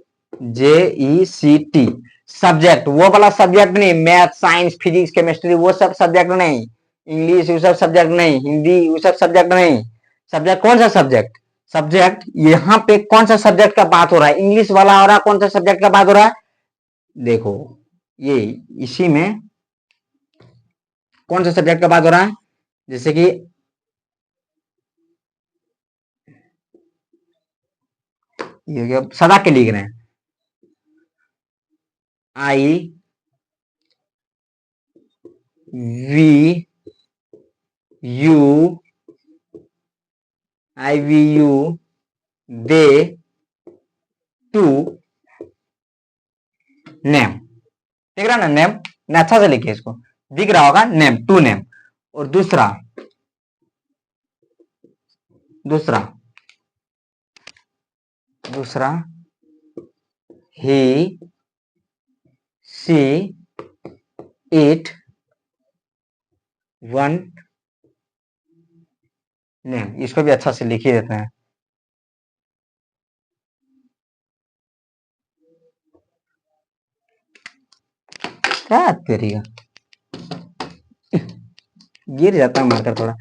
सब्जेक्ट, वो वाला सब्जेक्ट नहीं, मैथ साइंस फिजिक्स केमिस्ट्री वो सब सब्जेक्ट नहीं, इंग्लिश वो सब सब्जेक्ट नहीं, हिंदी वो सब सब्जेक्ट नहीं, सब्जेक्ट कौन सा सब्जेक्ट, सब्जेक्ट यहाँ पे कौन सा सब्जेक्ट का बात हो रहा है, इंग्लिश वाला हो रहा है, कौन सा सब्जेक्ट का बात हो रहा है, देखो ये इसी में कौन सा सब्जेक्ट का बात हो रहा है, जैसे कि ये सदा के लिख रहे हैं, I VU they to name, देख रहा ना नेम, ना अच्छा से लिखिए, इसको दिख रहा होगा नेम, टू नेम, और दूसरा दूसरा दूसरा ही सी इट वन नेम, इसको भी अच्छा से लिख ही देते हैं, क्या तेरी गिर जाता है मार्कर थोड़ा,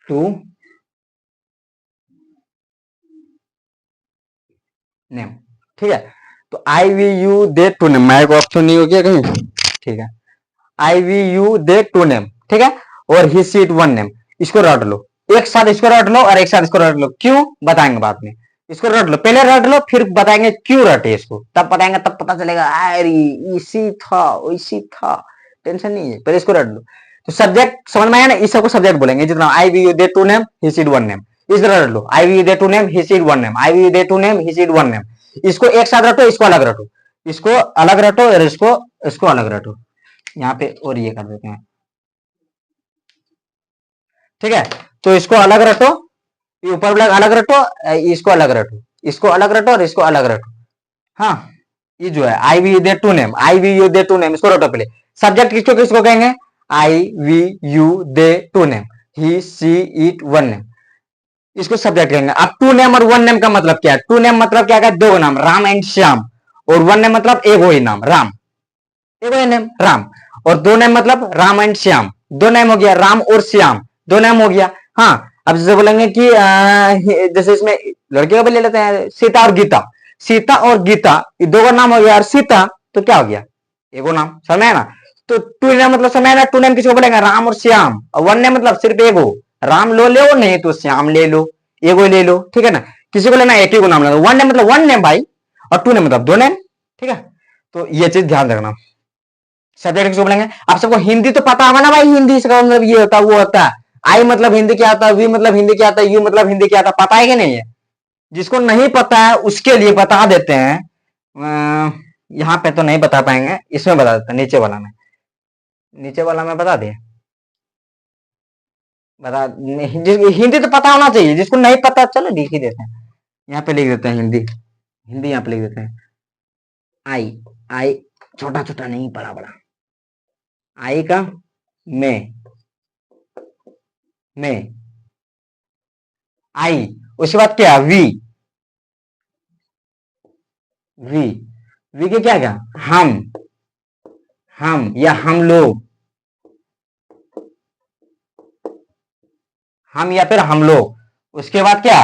टू नेम, ठीक है। तो IVU दे टू नेम, मैं को ऑप्शन नहीं हो गया कहीं, ठीक है, IVU दे टू नेम, ठीक है, और ही सीट वन नेम, इसको रट लो, एक साथ इसको रट लो और एक साथ इसको रट लो, क्यों बताएंगे बाद में, इसको रट लो, पहले रट लो फिर बताएंगे क्यों रटे इसको, तब बताएंगे, तब पता चलेगा, अरे इसी था वैसी था, टेंशन नहीं है, पहले इसको रट लो। तो सब्जेक्ट समझ में आया ना, इस सबको सब्जेक्ट बोलेंगे, जितना IVU they to name he she it one name, इस तरह रट लो, IVU they to name he she it one name, IVU they to name he she it one name, इसको एक साथ रटो, इसको अलग रटो, इसको अलग रटो और इसको इसको अलग रटो, यहाँ पे और ये कर देते हैं, ठीक है। तो इसको अलग रटो, ऊपर वाला अलग रटो, इसको अलग रटो, इसको अलग रटो और इसको अलग रटो, हाँ, ये जो है IVU they to name, IVU they to name, इसको रटो पहले, सब्जेक्ट किसको किसको कहेंगे, IVU they to name, he she it one name, इसको सब्जेक्ट कहेंगे। अब टू नेम और वन नेम का मतलब क्या है, टू नेम मतलब क्या है, दो नाम, राम एंड श्याम, और वन नेम मतलब एक वही नाम, राम, एक वही नेम राम, और दो नेम मतलब राम एंड श्याम, दो नेम हो गया, राम और श्याम, दो नेम हो गया, हाँ। अब जैसे बोलेंगे कि जैसे इसमें लड़के का भी ले लेते हैं, सीता और गीता। सीता और गीता ये दो का नाम हो गया, और सीता तो क्या हो गया, एगो नाम, समझ में आया ना। तो टू नेम मतलब समझ आया ना, टू नेम किसको बोलेंगे, राम और श्याम। और वन नेम मतलब सिर्फ एगो, राम लो ले, नहीं तो श्याम ले लो, एगो ले लो, ठीक है ना। किसी को लेना एक ही को नाम लेना, वन नेम मतलब वन नेम भाई, और टू नेम मतलब दो नेम, ठीक है। तो ये चीज ध्यान रखना। सब्जेक्ट किसको बोलेंगे, आप सबको हिंदी तो पता होगा ना भाई, हिंदी इसका मतलब ये होता है वो होता है। आई मतलब हिंदी क्या आता है, वी मतलब हिंदी क्या आता है, यू मतलब हिंदी क्या आता है, पता है कि नहीं है। जिसको नहीं पता है उसके लिए बता देते हैं, यहाँ पे तो नहीं बता पाएंगे, इसमें बता देते हैं, नीचे वाला में, नीचे वाला में बता दिए, बता। हिंदी तो पता होना चाहिए, जिसको नहीं पता चलो लिख ही देते हैं, यहाँ पे लिख देते हैं हिंदी, हिंदी यहाँ पे लिख देते हैं। आई, आई छोटा छोटा नहीं, बड़ा बड़ा, आई का में आई, उसके बाद क्या, वी, वी, वी के क्या क्या, हम या हम लोग, हम या फिर हम लोग। उसके बाद क्या,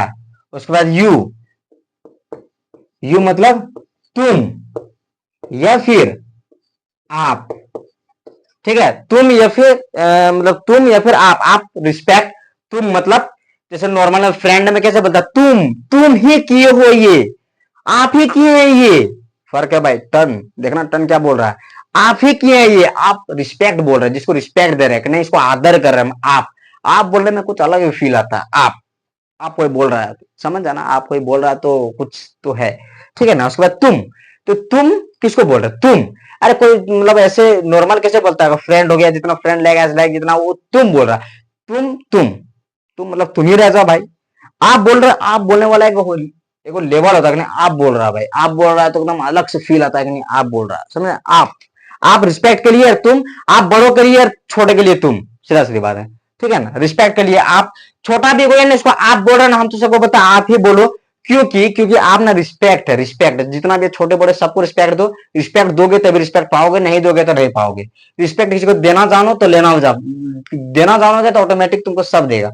उसके बाद यू, यू मतलब तुम या फिर आप, ठीक है। तुम या फिर मतलब तुम या फिर आप रिस्पेक्ट, तुम मतलब जैसे नॉर्मल फ्रेंड में कैसे बोलता, तुम ही किए हो ये, आप ही किए हैं ये, फर्क है भाई। टर्न देखना, टर्न क्या बोल रहा है, आप ही किए हैं ये, आप रिस्पेक्ट बोल रहे हैं, जिसको रिस्पेक्ट दे रहे हैं, नहीं इसको आदर कर रहे हैं। आप बोलने में कुछ अलग ही फील आता है। आप कोई बोल रहा है, समझ जाना, आप कोई बोल रहा है तो कुछ तो है, ठीक है ना। उसके बाद तुम, तो तुम किसको बोल रहे, तुम, अरे कोई मतलब ऐसे नॉर्मल कैसे बोलता है, फ्रेंड हो गया, जितना फ्रेंड लेगा लाइक जितना वो तुम बोल रहा है, तुम मतलब तुम ही रह जाओ भाई। आप बोल रहे, आप बोलने वाला एक लेवल होता है कि नहीं, आप बोल रहा है भाई, आप बोल रहा है तो एकदम अलग से फील आता है कि नहीं, आप बोल रहा है, समझे। आप रिस्पेक्ट के लिए तुम, आप बड़ों के लिए, छोटे के लिए तुम, सीधा सीधी बात है, ठीक है ना। रिस्पेक्ट के लिए आप, छोटा भी कोई ना, इसको आप बोल रहे हैं ना, हम तो सबको बता आप ही बोलो, क्योंकि आप ना रिस्पेक्ट है, रिस्पेक्ट जितना भी छोटे बड़े सबको रिस्पेक्ट दो, रिस्पेक्ट दोगे तभी रिस्पेक्ट पाओगे, नहीं दोगे तो नहीं पाओगे। रिस्पेक्ट किसी को देना जानो तो देना जानोगे तो ऑटोमेटिक तुमको सब देगा,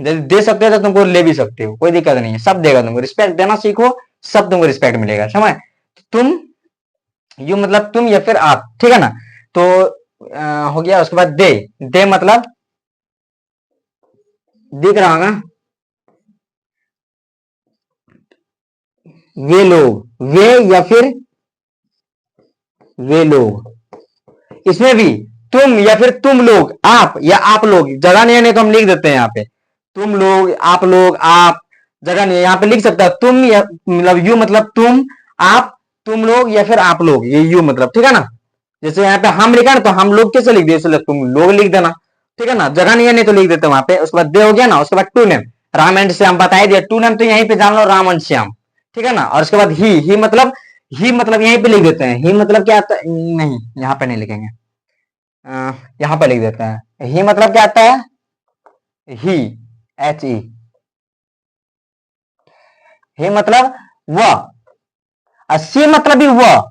दे सकते हो तो तुमको ले भी सकते हो, कोई दिक्कत नहीं है, सब देगा तुमको। रिस्पेक्ट देना सीखो, सब तुमको रिस्पेक्ट मिलेगा, समझ। तुम, यू मतलब तुम या फिर आप, ठीक है ना। तो हो गया। उसके बाद दे मतलब दिख रहा होगा, वे लोग, वे या फिर वे लोग। इसमें भी तुम या फिर तुम लोग, आप या आप लोग, जगह नहीं है नहीं तो हम लिख देते हैं यहाँ पे, तुम लोग आप, जगह नहीं है यहाँ पे लिख सकता है, तुम या मतलब यू मतलब तुम लोग या फिर आप लोग, ये यू मतलब, ठीक है ना। जैसे यहाँ पे हम लिखा ना, तो हम लोग कैसे लिख दिए, इसलिए तुम लोग लिख देना, ठीक है ना। जगह नहीं है नहीं तो लिख देते वहां पे। उसके बाद दे हो गया ना, उसके बाद two name, Ram and Shyam बता दिया, टू नेम तो यहीं पे जान लो, राम एंड श्याम, ठीक है ना। और उसके बाद ही मतलब यहीं पे लिख देते हैं, ही मतलब क्या आता है, नहीं यहाँ पे नहीं लिखेंगे, यहाँ पे लिख देते हैं। ही मतलब क्या आता है, ही, एच ई, ही मतलब वह, सी मतलब भी वह,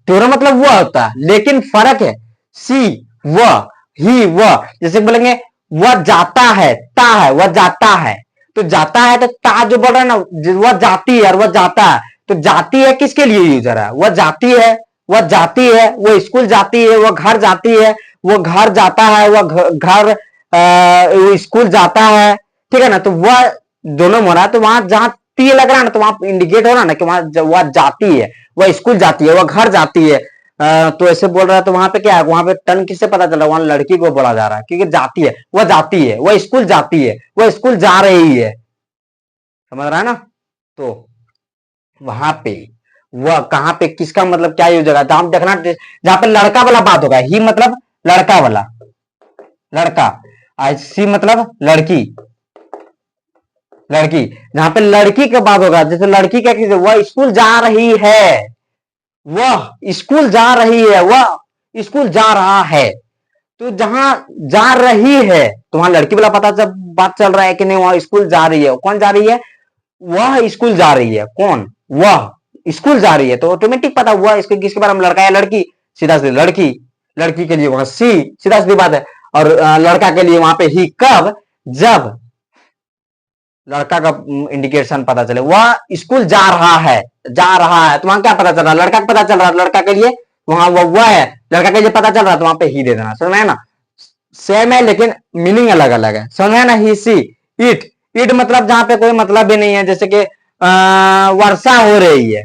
दोनों मतलब वह होता है, लेकिन फर्क है, सी वह, ही वह। जैसे बोलेंगे वह जाता है, ता है, वह जाता है, तो जाता है तो ता जो बोल रहा है ना, वह जाती है और वह जाता है, तो जाती है किसके लिए यूजर है, वह जाती है, वह जाती है, वह स्कूल जाती है, वह घर जाती है, वह घर जाता है, वह घर स्कूल जाता है, ठीक है ना। तो वह दोनों हो रहा है, तो वहां जहां ती लग रहा है ना, तो वहां इंडिकेट हो रहा है ना कि वह जाती है, वह स्कूल जाती है, वह घर जाती है। तो ऐसे बोल रहा है, तो वहां पे क्या है, वहां पे टर्न किससे पता चला, वहां लड़की को बोला जा रहा है, क्योंकि जाती है, वह जाती है, वह स्कूल जाती है, वह स्कूल जा रही है, समझ रहा है ना। तो वहां पे वह कहां पे किसका मतलब क्या यूज होगा, जहां देखना, जहां पे लड़का वाला बात होगा, ही मतलब लड़का वाला, लड़का, सी मतलब लड़की, लड़की, जहां पे लड़की का बात होगा, जैसे लड़की क्या चीज है, वह स्कूल जा रही है, वह स्कूल जा रही है, वह स्कूल जा रहा है। तो जहां जा रही है तो वहां लड़की वाला पता जब बात चल रहा है कि नहीं, वहां स्कूल जा रही है, कौन जा रही है, वह स्कूल जा रही है, कौन, वह स्कूल जा रही है, तो ऑटोमेटिक पता हुआ इसके किसके बारे में, लड़का या लड़की, सीधा सीधा लड़की, लड़की के लिए वहां सी, सीधा सीधी बात है। और लड़का के लिए वहां पे ही कब, जब लड़का का इंडिकेशन पता चले, वह स्कूल जा रहा है, जा रहा है, तो वहां क्या पता चल रहा है, लड़का को पता चल रहा है, लड़का के लिए वहां वह है, लड़का के लिए पता चल रहा है, तो वहां पे ही दे देना। समझ में है ना, सेम है लेकिन मीनिंग अलग अलग है। समझ में है ना, ही सी इट, इट मतलब जहां पे कोई मतलब भी नहीं है, जैसे कि वर्षा हो रही है,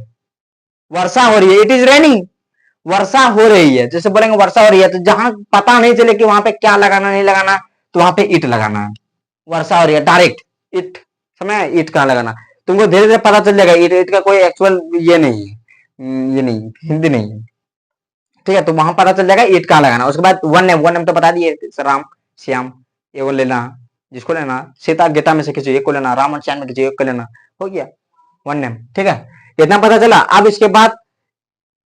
वर्षा हो रही है, इट इज रेनिंग, वर्षा हो रही है, जैसे बोलेंगे वर्षा हो रही है, तो जहां पता नहीं चले कि वहां पे क्या लगाना नहीं लगाना, तो वहां पे इट लगाना है। वर्षा हो रही है, डायरेक्ट इट, समझ, इट कहां लगाना, तुमको धीरे धीरे पता चल जाएगा। इट, इट का कोई एक्चुअल ये नहीं है, ये नहीं, हिंदी नहीं है, ठीक है, तो वहां पता चल जाएगा इट कहां लगाना। उसके बाद वन नेम, वन नेम तो बता दिए, राम श्याम, ये वो लेना, जिसको लेना, सीता गीता में से किसी एक को लेना, राम और श्याम में किसी एक को लेना, हो गया वन नेम, ठीक है, इतना पता चला। अब इसके बाद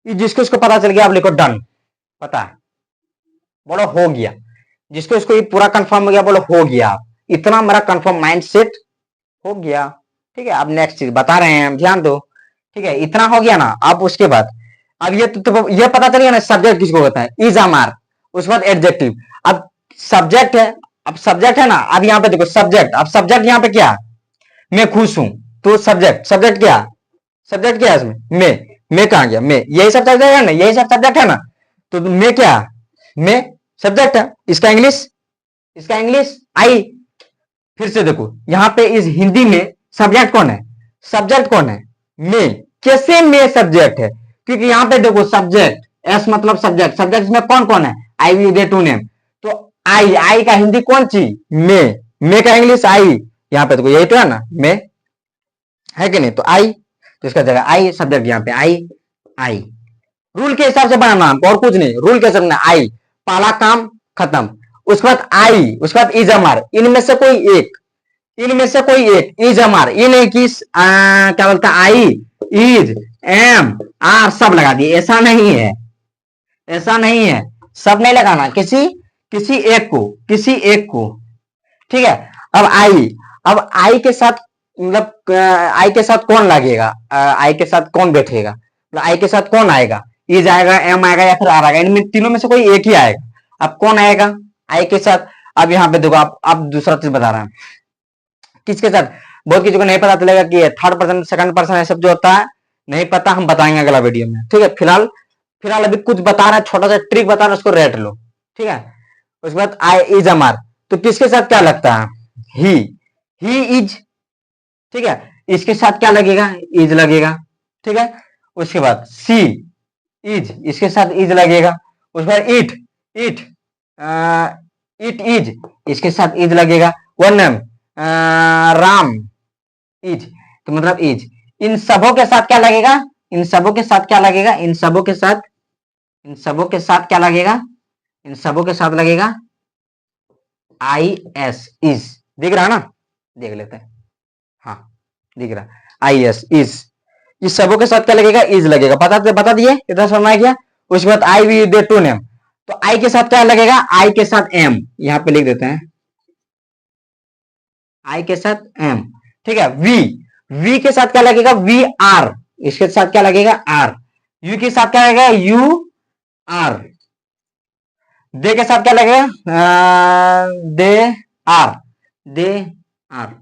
जिसको इसको पता चल गया, आप लिखो डन, पता है, बोलो हो गया, जिसको इसको ये पूरा कंफर्म हो गया, बोलो हो गया, इतना मेरा कंफर्म माइंड सेट हो गया, ठीक है। अब नेक्स्ट चीज बता रहे हैं हम, ध्यान दो, ठीक है, इतना हो गया ना। अब उसके बाद अब ये पता चल गया ना सब्जेक्ट किसको होता है, इज अमार, उसके बाद एडजेक्टिव। अब सब्जेक्ट है, अब सब्जेक्ट है ना, अब यहाँ पे देखो सब्जेक्ट, अब सब्जेक्ट यहाँ पे क्या, मैं खुश हूं, तो सब्जेक्ट, सब्जेक्ट क्या, सब्जेक्ट क्या है इसमें, मैं कहा गया, मैं, यही सब सब्जेक्ट है ना, यही सब सब्जेक्ट है ना, तो मैं क्या, मैं सब्जेक्ट है। इसका इंग्लिश, इसका इंग्लिश आई। फिर से देखो यहाँ पे इस हिंदी में सब्जेक्ट कौन है, सब्जेक्ट कौन है, मैं, कैसे मैं सब्जेक्ट है, क्योंकि यहाँ पे देखो सब्जेक्ट, एस मतलब सब्जेक्ट, सब्जेक्ट में कौन कौन है, I we they to name, तो आई, आई का हिंदी कौन सी, मैं का इंग्लिश आई, यहाँ पे देखो यही तो है ना, मैं है कि नहीं, तो आई, तो इसका जगह आई, सब्जेक्ट यहाँ पे आई, आई, रूल के हिसाब से बनाना हमको, और कुछ नहीं, रूल के हिसाब से आई, पहला काम खत्म। उसके बाद आई, उसके बाद इज अमर, इनमें से कोई एक, इनमें से कोई एक, इज अमर, ये नहीं कि क्या बोलता है, आई, इज, एम, आर सब लगा दिए, ऐसा नहीं है, ऐसा नहीं है, सब नहीं लगाना, किसी किसी एक को, किसी एक को, ठीक है। अब आई, अब आई के साथ मतलब आई के साथ कौन लगेगा, आई के साथ कौन बैठेगा, मतलब आई के साथ कौन आएगा, इज आएगा, एम आएगा, या फिर आर आएगा, इनमें तीनों में से कोई एक ही आएगा। अब कौन आएगा आई के साथ, अब यहाँ पे देखो आप दूसरा चीज बता रहे हैं, किसके साथ, बहुत किसी को नहीं पता चलेगा कि थर्ड पर्सन सेकंड पर्सन ये सब जो होता है नहीं पता, हम बताएंगे अगला वीडियो में, ठीक है। फिलहाल फिलहाल अभी कुछ बता रहे हैं, छोटा सा ट्रिक बता रहे हैं, उसको रेट लो, ठीक है। उसके बाद आई इज अमर, तो किसके साथ क्या लगता है, ही इज, ठीक है, इसके साथ क्या लगेगा, इज लगेगा, ठीक है। उसके बाद सी इज, इसके साथ इज लगेगा। उसके बाद इट, इट इट इज, इसके साथ इज लगेगा। वन नेम राम इज, तो मतलब इज, इन सबों के साथ क्या लगेगा, इन सबों के साथ क्या लगेगा, इन सबों के साथ, इन सबों के साथ क्या लगेगा, इन सबों के साथ लगेगा आई एस, इज, दिख रहा है ना, देख लेते हैं, हाँ दिख रहा, आई एस इज, इस सबों के साथ क्या लगेगा, इज लगेगा, बता दिए, इतना समझ में गया। उसके बाद आई वी दे टू नेम, तो आई के साथ क्या लगेगा, आई के साथ एम, यहां पे लिख देते हैं, आई के साथ एम, ठीक है। वी, वी के साथ क्या लगेगा, वी आर, इसके साथ क्या लगेगा, आर। यू के साथ क्या लगेगा, यू आर। दे के साथ क्या लगेगा, दे आर, दे आर।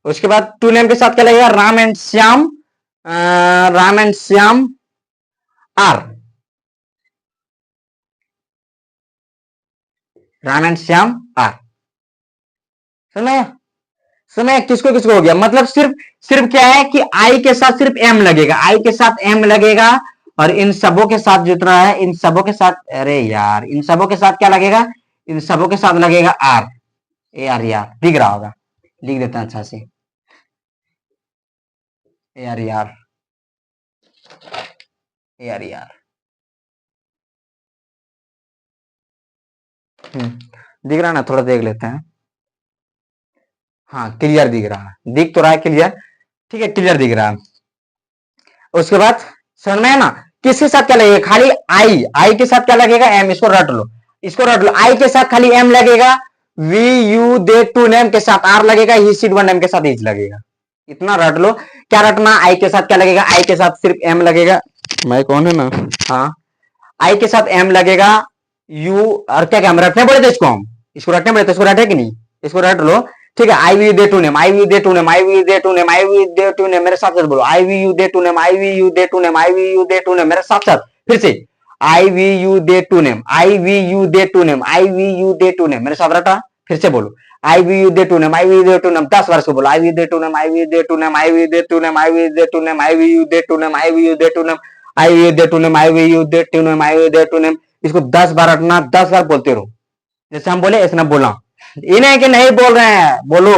उसके बाद टू नेम के साथ क्या लगेगा, Ram and Shyam, Ram and Shyam are, Ram and Shyam are, समझ समय किसको किसको हो गया, मतलब सिर्फ सिर्फ क्या है कि आई के साथ सिर्फ एम लगेगा, आई के साथ एम लगेगा, और इन सबों के साथ जितना है, इन सबों के साथ, अरे यार इन सबों के साथ क्या लगेगा, इन सबों के साथ लगेगा आर, ए आर यार दिख रहा होगा, लिख देते हैं अच्छा से, ए आर यार, ए आर यार, दिख रहा ना, थोड़ा देख लेते हैं, हाँ क्लियर दिख रहा है, दिख तो रहा है क्लियर, ठीक है क्लियर दिख रहा है। उसके बाद समझ में है ना, किसके साथ क्या लगेगा, खाली आई, आई के साथ क्या लगेगा, एम, इसको रट लो, इसको रट लो, आई के साथ खाली एम लगेगा, we you they to name के साथ आर लगेगा, ही सीड वन नेम के साथ इज लगेगा, इतना रट लो। क्या रटना, आई के साथ क्या लगेगा, आई के साथ सिर्फ एम लगेगा, मैं कौन है ना, हाँ आई के साथ एम लगेगा, यू और क्या क्या हम रटने बोले थे इसको, हम इसको रटने बोले थे, इसको रटे कि नहीं, इसको रट लो। ठीक है, I we they to name, I we they to name, I we they to name, I we they to name, मेरे साथ साथ बोलो, I we you they to name, I we you they to name, I we you they to name, मेरे साथ साथ फिर से, I we you they to name, I we you they to name, I we you they to name, मेरे साथ रटा, फिर से बोलो, I we you they to name, I we they to name, 10 बार से बोलो, I we they to name, I we they to name, I we they to name, I we they to name, I we you they to name, I we you they to name, I we they to name, I we you they to name, I we they to name. इसको 10 बार रटना, 10 बार बोलते रहो, जैसे हम बोले ऐसे ना बोलना, इन्हें कि नहीं बोल रहे हैं, बोलो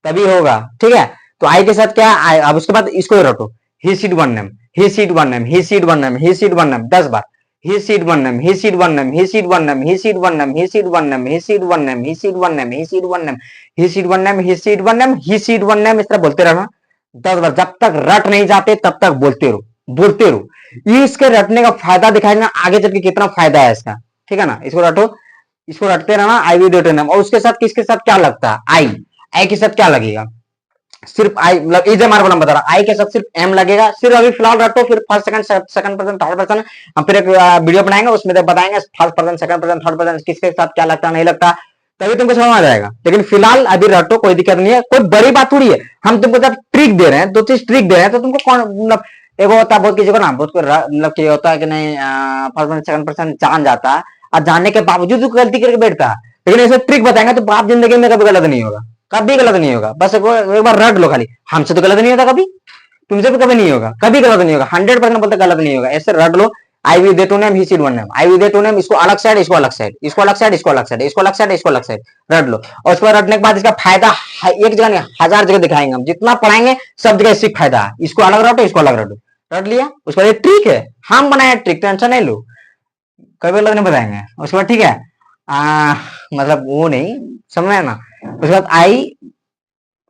तभी होगा। ठीक है, तो आई के साथ क्या है, अब उसके बाद इसको रटो, ही said one name, he said one name, he said one name, he said one name, 10 bar, he said one name, he said one name, he said one name, he said one name, he said one name, he said one name, he said one name, he said one name, he said one name, he said one name, he said one name, इस तरह बोलते रहना 10 बार, जब तक रट नहीं जाते तब तक बोलते रहो, बोलते रहो। ये इसके रटने का फायदा दिखाएगा आगे चल के कितना फायदा है इसका। ठीक है ना, इसको रटो, इसको रटते रहना, आई वी डे टू नेम, और उसके साथ किसके साथ क्या लगता है, आई, आई के साथ क्या लगेगा, सिर्फ आई, मतलब इज एम आर वाला बता रहा, आई के साथ सिर्फ एम लगेगा, सिर्फ अभी फिलहाल रटो, फिर first second, second person, third person, हम फिर एक वीडियो बनाएंगे उसमें बताएंगे first person, second person, third person किसके साथ क्या लगता नहीं लगता, तभी तुमको समझ आ जाएगा। लेकिन फिलहाल अभी रटो, कोई दिक्कत नहीं है, कोई बड़ी बात थोड़ी है, हम तुमको जब ट्रिक दे रहे हैं, 2 चीज ट्रिक दे रहे हैं, तो तुमको कौन मतलब एगो होता है बहुत किसी को ना, बहुत मतलब ये होता है कि नहीं फर्स्ट पर्सन सेकंड पर्सन जान जाता है, और जानने के बावजूद गलती करके बैठता है, लेकिन ऐसे ट्रिक बताएंगे तो आप जिंदगी में कभी गलत नहीं होगा, कभी गलत नहीं होगा, बस एक बार रट लो खाली, हमसे तो गलत नहीं होता कभी, तुमसे भी कभी नहीं होगा, कभी गलत नहीं होगा, 100% बोलते गलत नहीं होगा, ऐसे रट लो, I we they to name, he said one name, I we they to name, इसको अलग साइड, इसको अलग साइड, इसको अलग साइड, इसको अलग साइड, इसको अलग साइड, इसको अलग साइड, रट लो। और उसको रटने के बाद इसका फायदा एक जगह नहीं 1000 जगह दिखाएंगे हम, जितना पढ़ाएंगे सब जगह इससे फायदा है, इसको अलग रटो, इसको अलग रटो, रट लिया, उसके बाद ट्रिक है, हम बनाए ट्रिक, टेंशन नहीं लो, कभी अलग नहीं बताएंगे। उसके बाद ठीक है, मतलब वो नहीं समझ ना, उसके बाद आई,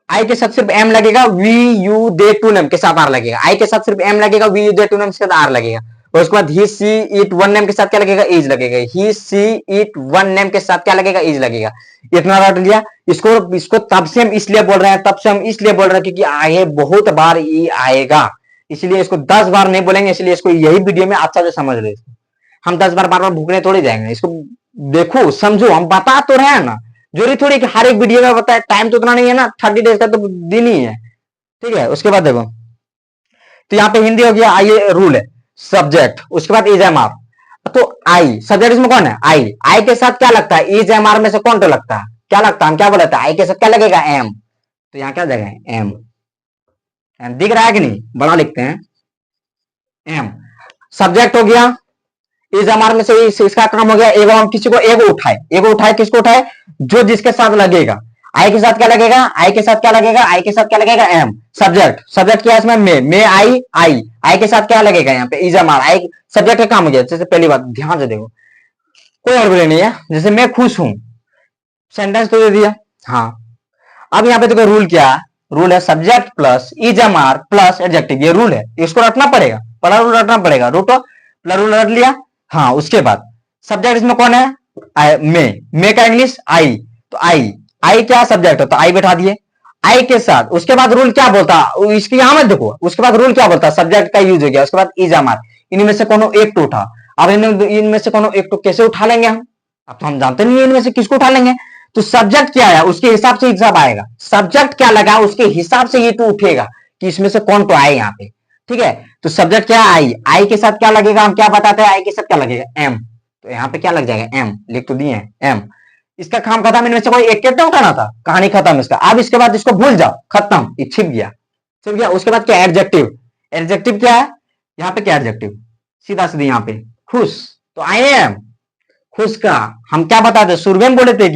आई के साथ सिर्फ एम लगेगा, we you they to name के साथ आर लगेगा, आई के साथ सिर्फ एम लगेगा, we you they to name के साथ आर लगेगा, और उसके बाद he she it one name के साथ क्या लगेगा, इज लगेगा, he she it one name के साथ क्या लगेगा, इज लगेगा, इतना रट लिया। इसको तब से हम इसलिए बोल रहे हैं, तब से हम इसलिए बोल रहे हैं क्योंकि आगे बहुत बार ये आएगा, इसलिए इसको 10 बार नहीं बोलेंगे, इसलिए इसको यही वीडियो में अच्छा से समझ ले, हम 10 बार बार बार भूखने थोड़ी जाएंगे, इसको देखो समझो, हम बता तो रहे हैं ना, जरूरी थोड़ी कि हर एक वीडियो में बताए, टाइम तो उतना नहीं है ना, 30 डेज का तो दिन ही है। ठीक है, उसके बाद देखो, तो यहाँ पे हिंदी हो गया, आइए रूल है, सब्जेक्ट, उसके बाद इज एम आर, तो आई सब्जेक्ट इसमें कौन है, आई, आई के साथ क्या लगता है, इज एम आर में से कौन तो लगता है, क्या लगता है, हम क्या बोला था, आई के साथ क्या लगेगा, एम, तो यहाँ क्या जगह है, एम, दिख रहा है कि नहीं, बड़ा लिखते हैं, एम, सब्जेक्ट हो गया, इस हमारे में से इसका काम हो गया, एगो हम किसी को एगो उठाए, किसको उठाए, जो जिसके साथ लगेगा, आई के साथ क्या लगेगा, आई के साथ क्या लगेगा, आई के साथ क्या लगेगा, एम, सब्जेक्ट, सब्जेक्ट क्या है इसमें, मे आई के साथ क्या लगेगा यहाँ पे, इज एम आर, आई सब्जेक्ट का काम हो गया। जैसे पहली बात ध्यान से देखो, कोई और बोले नहीं है, जैसे मैं खुश हूं, सेंटेंस तो दे दिया, हाँ, अब यहाँ पे देखो रूल क्या है, रूल है subject plus is am are plus adjective, ये रूल है, इसको रटना पड़ेगा, पहला रूल रटना पड़ेगा, रूटो पहला रूल रट लिया। हाँ, उसके बाद सब्जेक्ट इसमें कौन है, मे का इंग्लिश आई, तो आई क्या सब्जेक्ट है, तो आई बैठा दिए, आई के साथ, उसके बाद रूल क्या बोलता है, इसकी यहां मत देखो, उसके बाद रूल क्या बोलता है, सब्जेक्ट का यूज हो गया, उसके बाद इज एम आर, इनमें से कोनो एक तो उठा, अब इनमें से कोनो एक तो कैसे उठा लेंगे हम, अब तो हम जानते नहीं है इनमें से किसको उठा लेंगे, तो सब्जेक्ट क्या है उसके हिसाब से हिसाब आएगा, सब्जेक्ट क्या लगा उसके हिसाब से ये टू उठेगा कि इसमें से कौन तो आए यहाँ पे। ठीक है, तो सब्जेक्ट क्या है, आई के साथ क्या लगेगा, हम क्या बताते हैं, आई के साथ क्या लगेगा, एम, तो यहाँ पे क्या लग जाएगा, एम, लिख तो दिए एम, इसका काम खत्म, इनमें से कोई एक तो उठाना था, कहानी खत्म इसका। अब इसके बाद इसको भूल जाओ, खत्म, ये छिप गया। उसके बाद क्या, एडजेक्टिव, एडजेक्टिव क्या है, यहाँ पे क्या एडजेक्टिव, सीधा सीधा यहाँ पे खुश, तो आई एम खुश का हम क्या बताते, शुरू में बोले थे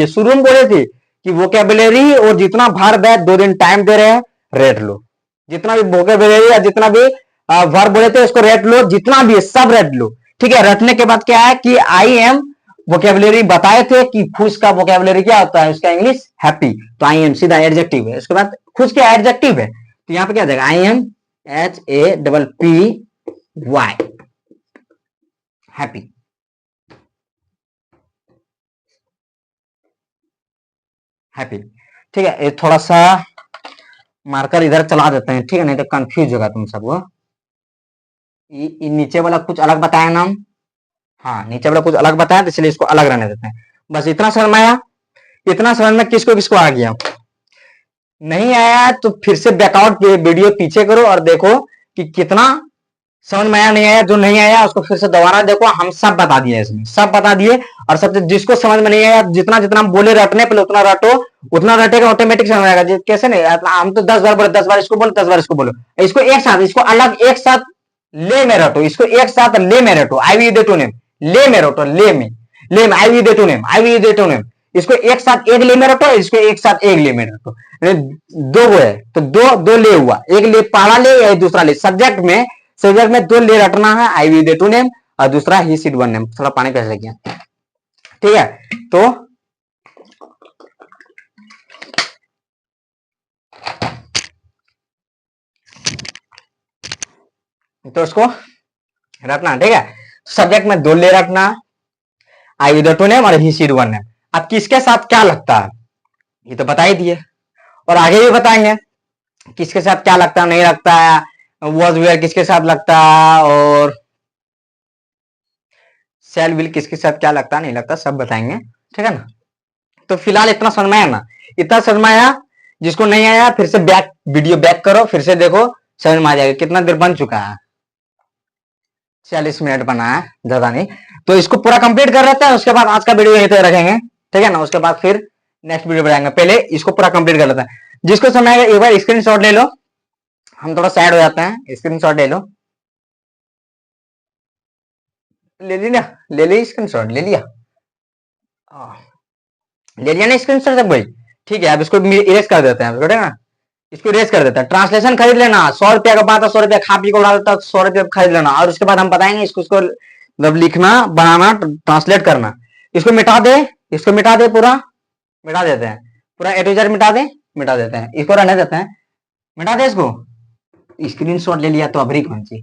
कि वोकेबुलरी और जितना वर्ब है 2 दिन टाइम दे रहे हैं, रेट लो, जितना भी वोकेबुलरी या जितना भी वर्ब बोले थे उसको रेट लो, जितना भी है सब रेट लो। ठीक है, रटने के बाद क्या है कि आई एम वोकेबुलरी बताए थे कि खुश का वोकेबुलरी क्या होता है, उसका इंग्लिश हैप्पी, तो आई एम सीधा एडजेक्टिव है, उसके बाद खुश क्या एडजेक्टिव है, तो यहाँ पे क्या जाएगा, I am HAPPY happy. Happy, ठीक है, थोड़ा सा मार्कर इधर चला देते हैं, ठीक है, नहीं तो कंफ्यूज होगा तुम सब। वो नीचे वाला कुछ अलग बताया नाम, हाँ, नीचे वाला कुछ अलग बताया तो इसलिए इसको अलग रहने देते हैं। बस इतना समझ में आया? इतना समझ में किसको किसको आ गया? नहीं आया तो फिर से बैकआउट वीडियो पीछे करो और देखो कि कितना समझ में आया नहीं आया। जो नहीं आया उसको फिर से दोबारा देखो, हम सब बता दिए इसमें, सब बता दिए। और सब जिसको समझ में नहीं आया, जितना जितना हम बोले रटने पहले उतना रटो, उतना रटेगा ऑटोमेटिक समझ आएगा। कैसे नहीं, हम तो 10 बार बोले, 10 बार इसको बोलो, 10 बार इसको बोलो, इसको एक साथ, इसको अलग एक साथ ले में रटो, इसको एक साथ ले में रटो। I we they to name, ले में रटो, ले में I we they to name, I we they to name. इसको एक साथ एक ले में रटो, इसको एक साथ एक ले में रटो। दो वो है तो दो दो ले हुआ, एक ले पहला ले या दूसरा ले। सब्जेक्ट में दो ले रटना है, I we they to name, और दूसरा ही सीड वन नेम। थोड़ा पानी कैसे लग गया, ठीक है। तो उसको रखना, ठीक है। सब्जेक्ट में दो ले रखना, आई वी दे टू नेम और ही सीड वन नेम। अब किसके साथ क्या लगता है ये तो बता ही दिए, और आगे भी बताएंगे किसके साथ क्या लगता है नहीं लगता है, वॉज वेयर किसके साथ लगता है, और सेल विल किसके साथ क्या लगता नहीं लगता, सब बताएंगे, ठीक है ना। तो फिलहाल इतना समझ में आया ना, इतना समझ में आया। जिसको नहीं आया फिर से बैक वीडियो बैक करो, फिर से देखो, समझ में आ जाएगा। कितना देर बन चुका है? 40 मिनट बना है, ज्यादा नहीं। तो इसको पूरा कंप्लीट कर लेते हैं, उसके बाद आज का वीडियो यहीं तक रखेंगे, ठीक है ना। उसके बाद फिर नेक्स्ट वीडियो बनाएंगे, पहले इसको पूरा कंप्लीट कर लेते हैं। जिसको समझ आएगा एक बार स्क्रीनशॉट ले लो, हम थोड़ा साइड हो जाते हैं। स्क्रीनशॉट ले लो, ले लिया, ले ली स्क्रीनशॉट, ले लिया, ले लिया ना स्क्रीनशॉट सब भाई, ठीक है। अब इसको इरेज कर देते हैं, ठीक है ना। इसको इरेज कर देते हैं। ट्रांसलेशन खरीद लेना, 100 रुपया का बात है, 100 रुपया खा पी को उड़ा देता, 100 रुपया खरीद लेना। और उसके बाद हम बताएंगे इसको मतलब लिखना, बनाना, ट्रांसलेट करना। इसको मिटा दे, इसको मिटा दे, पूरा मिटा देते हैं, पूरा ए टू जेड मिटा दे, मिटा देते हैं। इसको रहने देते हैं, मिटा दे इसको। स्क्रीनशॉट ले लिया तो अबरी कौन सी,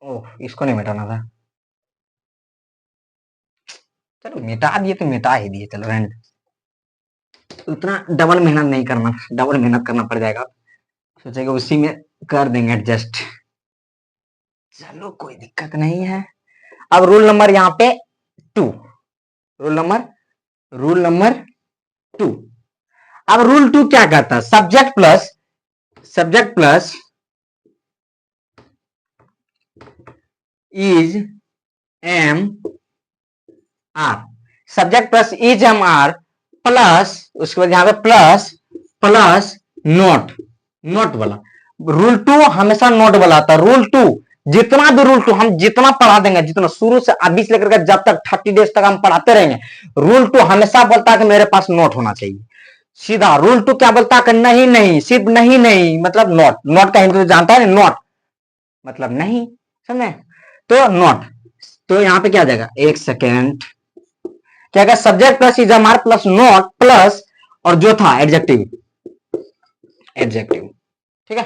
ओह इसको नहीं मिटाना था, चलो मिटा दिए तो मिटा ही दिए, चलो रहने। उतना डबल मेहनत नहीं करना, डबल मेहनत करना पड़ जाएगा। सोचेगा उसी में कर देंगे एडजस्ट, चलो कोई दिक्कत नहीं है। अब रूल नंबर यहाँ पे 2, रूल नंबर 2। अब रूल 2 क्या कहता है? Subject plus is am are, subject plus is am are plus, उसके बाद यहाँ पे प्लस नोट वाला। रूल 2 हमेशा नोट वाला आता है। रूल 2 जितना भी रूल 2 हम जितना पढ़ा देंगे, जितना शुरू से अभी से लेकर जब तक 30 डेज तक हम पढ़ाते रहेंगे, रूल 2 हमेशा बोलता है कि मेरे पास नोट होना चाहिए। सीधा रूल 2 क्या बोलता है कि नहीं, सिर्फ नहीं, मतलब नोट का हिंदी तो जानता है, नोट मतलब नहीं, समझे। तो नोट, तो यहाँ पे क्या आ जाएगा, एक सेकेंड, क्या क्या subject plus is am are plus not plus, और जो था एडजेक्टिव, ठीक है।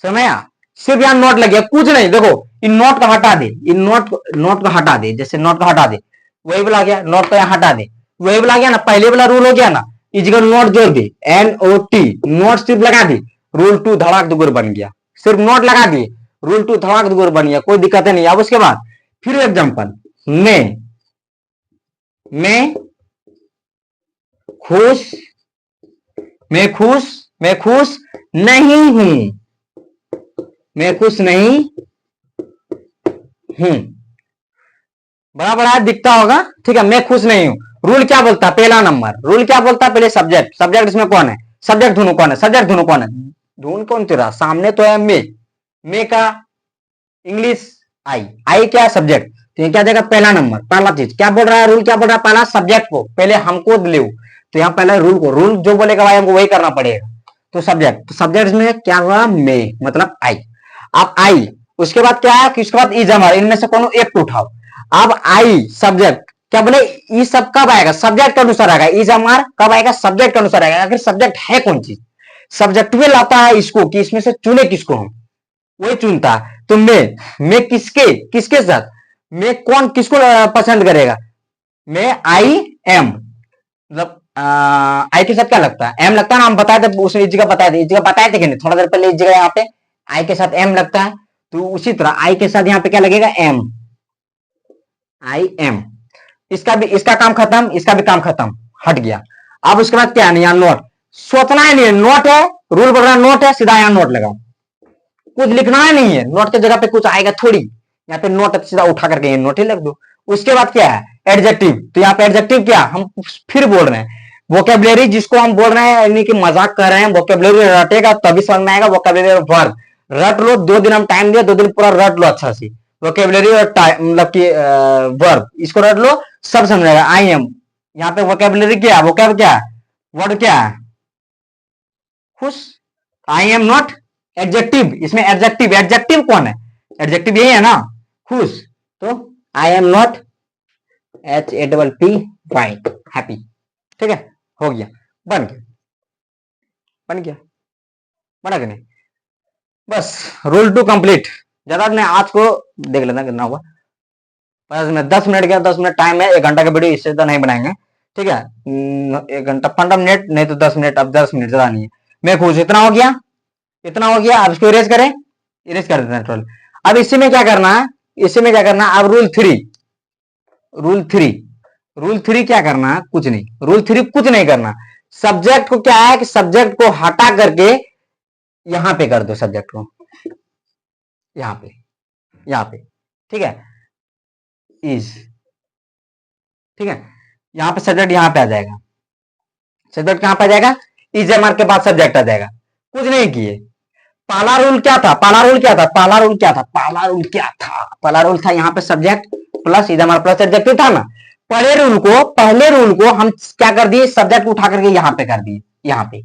समझा, सिर्फ यहाँ नोट लग गया, कुछ नहीं। देखो इन नोट का हटा दे, इन नोट का हटा दे, जैसे नोट का हटा दे, वही बोला गया। नोट को यहाँ हटा दे, वही बोला गया ना, पहले वाला रूल हो गया ना। इस जगह नोट जोड़ दे, NOT, नोट सिर्फ लगा दी, रूल 2 धड़ाक दुगुर बन गया। सिर्फ नोट लगा दिए, रूल 2 धड़ाक दुगुर बन गया, कोई दिक्कत नहीं। अब उसके बाद फिर एग्जाम्पल, मैं खुश नहीं हूं, मैं खुश नहीं हूं, बड़ा बड़ा दिखता होगा, ठीक है। मैं खुश नहीं हूं, रूल क्या बोलता है? पहला नंबर रूल क्या बोलता है? पहले सब्जेक्ट इसमें कौन है? सब्जेक्ट धुन कौन है? धुन कौन तेरा सामने तो है, मे का इंग्लिश आई क्या सब्जेक्ट, तो ये क्या जाएगा? पहला नंबर, पहला चीज क्या बोल रहा है? रूल क्या बोल रहा है? पहला सब्जेक्ट को पहले हमको ले, तो यहाँ पहले रूल जो बोलेगा भाई हमको वही करना पड़ेगा। तो सब्जेक्ट में क्या हुआ? मे मतलब आई। अब आई, उसके बाद क्या है कि उसके बाद इज एम आर, इनमें से कौन एक को उठाओ। अब आई सब्जेक्ट, क्या बोले ये सब कब आएगा? सब्जेक्ट के अनुसार आएगा। इज एम आर कब आएगा? सब्जेक्ट के अनुसार आएगा। आखिर सब्जेक्ट है कौन चीज? सब्जेक्टिव लाता है इसको कि इसमें से चुने किसको, हम वही चुनता है। तो मैं किसके साथ, मैं कौन किसको पसंद करेगा? मैं आई एम, मतलब आई के साथ क्या लगता है? एम लगता है ना, हम बताए थे उसने, इस जगह बताए थे कि नहीं थोड़ा देर पहले, इस जगह यहाँ पे आई के साथ एम लगता है। तो उसी तरह आई के साथ यहाँ पे क्या लगेगा, एम, आई एम। इसका भी, इसका काम खत्म, इसका भी काम खत्म, हट गया। अब उसके बाद क्या है, यहाँ नोट, सोचना ही नहीं है, नोट है, रूल बोल रहा है नोट है, सीधा यहाँ नोट लगाओ, कुछ लिखना ही नहीं है, नोट की जगह पे कुछ आएगा थोड़ी, यहाँ पे नोट सीधा उठा करके ये नोट ही लग दो। उसके बाद क्या है, एडजेक्टिव, तो यहाँ पे एडजेक्टिव क्या, हम फिर बोल रहे हैं वोकेबलरी, जिसको हम बोल रहे हैं यानी कि मजाक कर रहे हैं, वोकेबलरी रटेगा तभी समझ में आएगा, वोकेबलरी वर्ब रट लो, 2 दिन हम टाइम दिया, 2 दिन पूरा रट लो अच्छा से, वोकेबलरी और मतलब कि वर्ब, इसको रट लो, सब समझ आएगा। आई एम, यहाँ पे वोकेबलरी क्या, वोकेब क्या, वर्ड क्या है, खुश, आई एम नॉट, एडजेक्टिव, इसमें एडजेक्टिव, एडजेक्टिव कौन है, एडजेक्टिव यही है ना, खुश, तो I am not, HAPPY, happy. ठीक है, हो गया, बन गया, बन गया, बना कि नहीं, बस रूल टू कंप्लीट। ज्यादा नहीं, आज को देख लेना कितना हुआ, 5 मिनट, 10 मिनट गया, 10 मिनट टाइम है, 1 घंटा का वीडियो इससे ज्यादा नहीं बनाएंगे, ठीक है, 1 घंटा 15 मिनट, नहीं तो 10 मिनट, अब 10 मिनट ज्यादा नहीं है। मैं खुश, इतना हो गया, इतना हो गया। अब इसको इरेज करें, इरेज कर देते हैं टोटल। अब इसी में क्या करना है, इसी में क्या करना है, अब रूल 3, रूल 3, रूल 3 क्या करना है, कुछ नहीं, रूल 3 कुछ नहीं करना, सब्जेक्ट को क्या है कि सब्जेक्ट को हटा करके यहां पे कर दो, सब्जेक्ट को यहां पे, यहां पे, ठीक है, इज, ठीक है, यहां पे सब्जेक्ट यहां पे आ जाएगा, सब्जेक्ट कहां पे आ जाएगा, इज एमआर के बाद सब्जेक्ट आ जाएगा, कुछ नहीं किए। पहला रूल क्या था, पहला रूल क्या था, पहला रूल क्या था, पहला रूल क्या था, पहला रूल था यहाँ पे subject plus is MR plus adjective था ना। पहले रूल को हम क्या कर दिए, सब्जेक्ट उठा करके यहाँ पे कर दिए, यहाँ पे,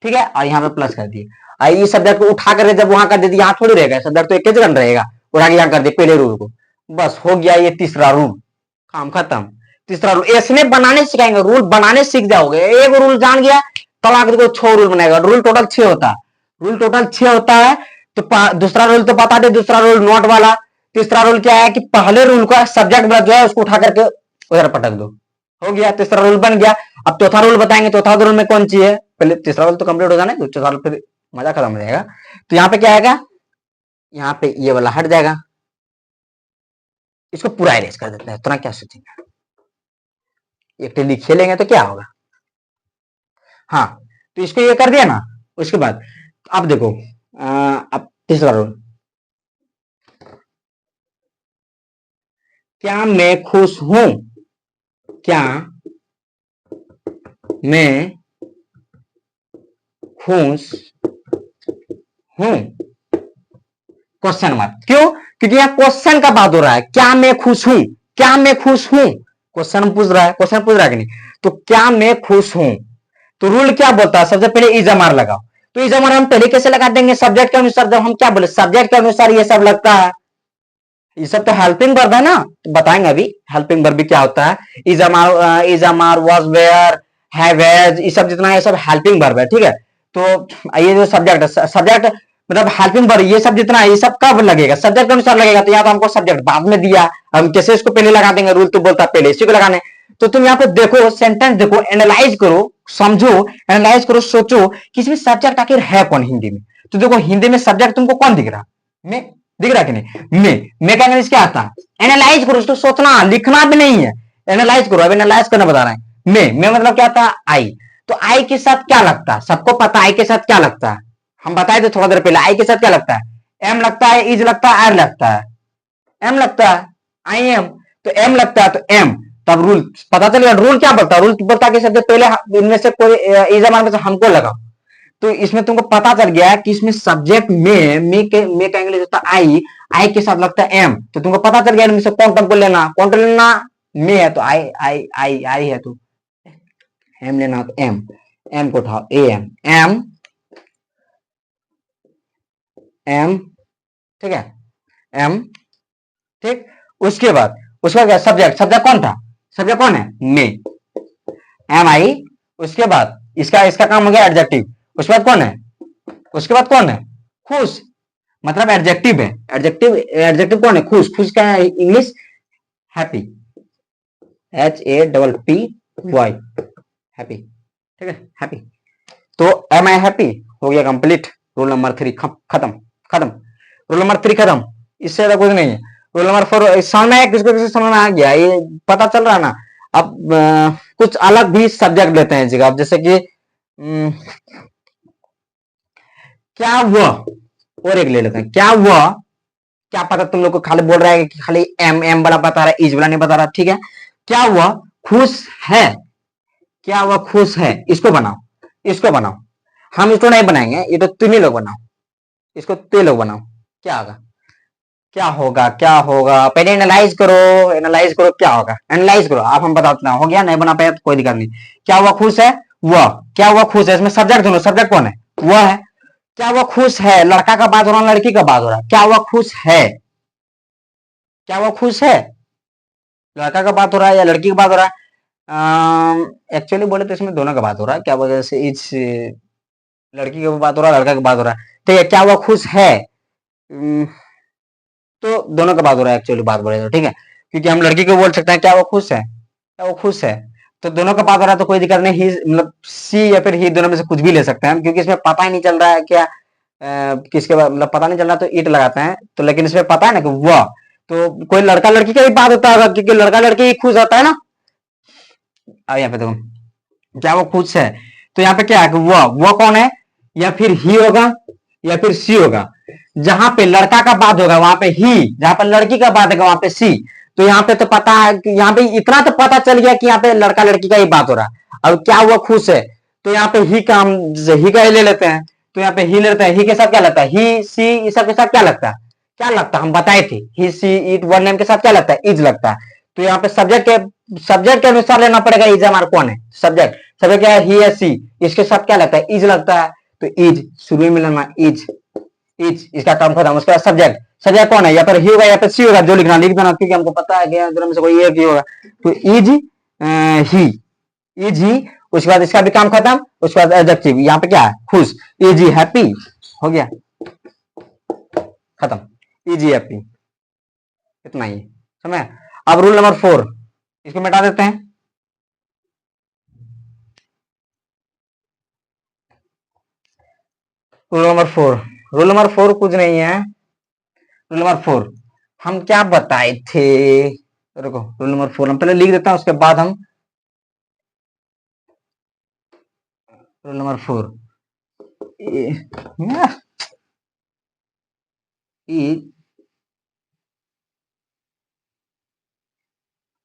ठीक है, और यहाँ पे प्लस कर दिए, और ये सब्जेक्ट को उठा करके जब वहां कर देते, यहाँ थोड़ी रहेगा सब्जेक्ट, तो एक जगह रहेगा, उठा के यहाँ कर दिए पहले रूल को, बस हो गया ये तीसरा रूल, काम खत्म। तीसरा रूल ऐसे बनाने सिखाएंगे, रूल बनाने सीख जाओगे, एक रूल जान गया तब आगे को 6 रूल बनाएगा, रूल टोटल 6 होता है, रूल टोटल 6 होता है। तो दूसरा रूल तो बता दे, दूसरा रूल नोट वाला। तीसरा रूल क्या है कि पहले रूल का सब्जेक्ट जो है उसको उठा करके उधर पटक दो, हो गया, तीसरा रूल बन गया। अब चौथा रूल बताएंगे, चौथा रूल में कौन सी है, पहले तीसरा रूल तो कंप्लीट हो जाना है, चौथा रूल फिर मजा खत्म हो जाएगा। तो यहाँ पे क्या आएगा, यहाँ पे ये वाला हट जाएगा, इसको पूरा इरेज कर देते हैं, इतना क्या सोचेंगे, एक टेली खेलेंगे तो क्या होगा। हाँ, तो इसको ये कर दिया ना, उसके बाद अब देखो, अब तीसरा रूल, क्या मैं खुश हूं, क्या मैं खुश हूं, क्वेश्चन मार्क, क्यों, क्योंकि यहाँ क्वेश्चन का बात हो रहा है, क्या मैं खुश हूं, क्या मैं खुश हूं, क्वेश्चन पूछ रहा है, क्वेश्चन पूछ रहा है कि नहीं, तो क्या मैं खुश हूं, तो रूल क्या बोलता है, सबसे पहले इज एमआर लगाओ, तो इज एमआर हम पहले कैसे लगा देंगे, सब्जेक्ट के अनुसार, जब हम क्या बोले सब्जेक्ट के अनुसार ये सब लगता है, ये सब तो हेल्पिंग वर्ब है ना, तो बताएंगे अभी हेल्पिंग वर्ब भी क्या होता है, is am are was were have has, ये सब जितना है, ये सब हेल्पिंग वर्ब है, ठीक है। तो ये जो सब्जेक्ट है, सब्जेक्ट मतलब हेल्पिंग वर्ब, ये सब जितना है, ये सब कब लगेगा, सब्जेक्ट के अनुसार लगेगा, तो यहाँ तो हमको सब्जेक्ट बाद में दिया, हम कैसे इसको पहले लगा देंगे, रूल तो बोलता है पहले इसी को लगाने। तो तुम यहाँ पे देखो, सेंटेंस देखो, एनालाइज करो, समझो, एनालाइज करो, सोचो कि इसमें सब्जेक्ट आखिर है कौन हिंदी में। तो देखो हिंदी में सब्जेक्ट तुमको कौन दिख रहा, मैं दिख रहा कि नहीं, मैं का इंग्लिश क्या आता है, एनालाइज करो, उसको सोचना लिखना भी नहीं है, एनालाइज करो, अब एनालाइज करना बता रहे हैं। मैं मतलब क्या था, आई, तो आई के साथ क्या लगता है, सबको पता आई के साथ क्या लगता है, हम बताए थे थोड़ा देर पहले, आई के साथ क्या लगता है, एम लगता है, इज लगता है, आर लगता है, एम लगता है, आई एम, तो एम लगता है, तो एम, तब रूल पता चलेगा, रूल क्या बोलता है, रूल बोलता है कि सबसे पहले इनमें से कोई इज एम आर में से हमको लगाओ, तो इसमें तुमको पता चल गया कि इसमें सब्जेक्ट में का इंग्लिश होता है आई के साथ लगता है एम, तो तुमको पता चल गया इनमें से कौन तुमको लेना, कौन लेना, में है तो आई है तो एम लेना, तो एम को उठाओ, एम एम, ठीक है, एम, ठीक। उसके बाद क्या सब्जेक्ट, सब्जेक्ट कौन था, सब्जेक्ट कौन है, में, एम आई, उसके बाद इसका इसका काम हो गया एडजेक्टिव, उसके बाद कौन है, उसके बाद कौन है, खुश, मतलब एडजेक्टिव है, एडजेक्टिव एडजेक्टिव कौन है, खुश, खुश का है इंग्लिश, हैप्पी, HAPPY, हैप्पी, ठीक है, हैप्पी। तो एम आई हैप्पी, हो गया कंप्लीट, रूल नंबर 3 खत्म खत्म। रूल नंबर 3 खत्म, इससे ज्यादा कुछ नहीं है। रूल नंबर 4 समझ में आया, किसको किसी समझ में आ गया, ये पता चल रहा है ना। अब कुछ अलग भी सब्जेक्ट लेते हैं जगह, जैसे कि क्या वह, और एक ले लेते हैं, क्या वह, क्या पता तुम लोग को खाली बोल रहा है कि खाली एम एम वाला बता रहा है, इज वाला नहीं बता रहा, ठीक है। क्या वह खुश है, क्या वह खुश है, इसको बनाओ, इसको बनाओ, हम इसको नहीं बनाएंगे, ये तो तुम ही लोग बनाओ, इसको तुम लोग बनाओ। क्या होगा, क्या होगा, क्या होगा, पहले एनालाइज करो, एनालाइज करो क्या होगा, एनालाइज करो आप, हम बताते हैं। हो गया, नहीं बना पाया तो कोई दिक्कत नहीं। क्या हुआ खुश है, वह, क्या हुआ खुश है, इसमें सब्जेक्ट दोनों, सब्जेक्ट कौन है, वह है। क्या वह खुश है, लड़का का बात हो रहा है लड़की का बात हो रहा है, क्या वह खुश है, क्या वह खुश है, लड़का का बात हो रहा है या लड़की का बात हो रहा है। एक्चुअली बोले तो इसमें दोनों का बात हो रहा है, क्या वजह से इस लड़की का बात हो रहा है, लड़का का बात हो रहा है, ठीक है। क्या वह खुश है, तो दोनों का बात हो रहा है एक्चुअली, बात बोले तो, ठीक है। क्योंकि हम लड़की को बोल सकते हैं क्या वो खुश है, क्या वो खुश है, तो दोनों का बात हो रहा है तो कोई दिक्कत नहीं, ही मतलब सी या फिर ही, दोनों में से कुछ भी ले सकते हैं हम, क्योंकि इसमें पता ही नहीं चल रहा है क्या किसके बाद, मतलब पता नहीं चल रहा तो ईट लगाते हैं तो, लेकिन इसमें पता है ना कि वह, तो कोई लड़का लड़की का भी बात होता होगा, क्योंकि लड़का लड़की ही खुश होता है ना। अब यहाँ पे देखो, क्या वो खुश है, तो यहाँ पे क्या है, वह कौन है, या फिर ही होगा या फिर सी होगा। जहां पे लड़का का बात होगा वहां पे ही, जहां पर लड़की का बात होगा वहां पे सी। तो यहाँ पे तो पता है कि यहाँ पे इतना तो पता चल गया कि यहाँ पे लड़का लड़की का ही बात हो रहा है। अब क्या हुआ खुश है, तो यहाँ पे ही का हम ही का ही ले लेते हैं, तो यहाँ पे ही ले लेते हैं, ही के साथ क्या लगता है, ही सी इस सब के साथ क्या लगता है, क्या लगता है हम बताए थे, ही सी इट वन नेम के साथ क्या लगता है, इज लगता है। तो यहाँ पे सब्जेक्ट के अनुसार लेना पड़ेगा, इज हमारा कौन है, सब्जेक्ट, सब्जेक्ट क्या है, ही या सी, इसके साथ क्या लगता है, इज लगता है, तो इज शुरू में लेना, इज, इसका काम खत्म। उसके बाद सब्जेक्ट, सब्जेक्ट कौन है, या फिर ही होगा या फिर सी होगा, जो लिखना लिख देना, क्योंकि हमको पता है कि दोनों में से कोई एक ही होगा। तो इज ही, इज ही, उसके बाद इसका भी काम खत्म। उसके बाद एडजेक्टिव, यहाँ पे क्या है, खुश, इज ही हैप्पी, हो गया खत्म, इज ही हैप्पी, इतना ही समझ। अब रूल नंबर 4, इसको मिटा देते हैं। रूल नंबर 4, रूल नंबर 4 कुछ नहीं है। रूल नंबर 4 हम क्या बताए थे, रुको, रूल नंबर 4 हम पहले लिख देता हूं, उसके बाद हम रूल नंबर 4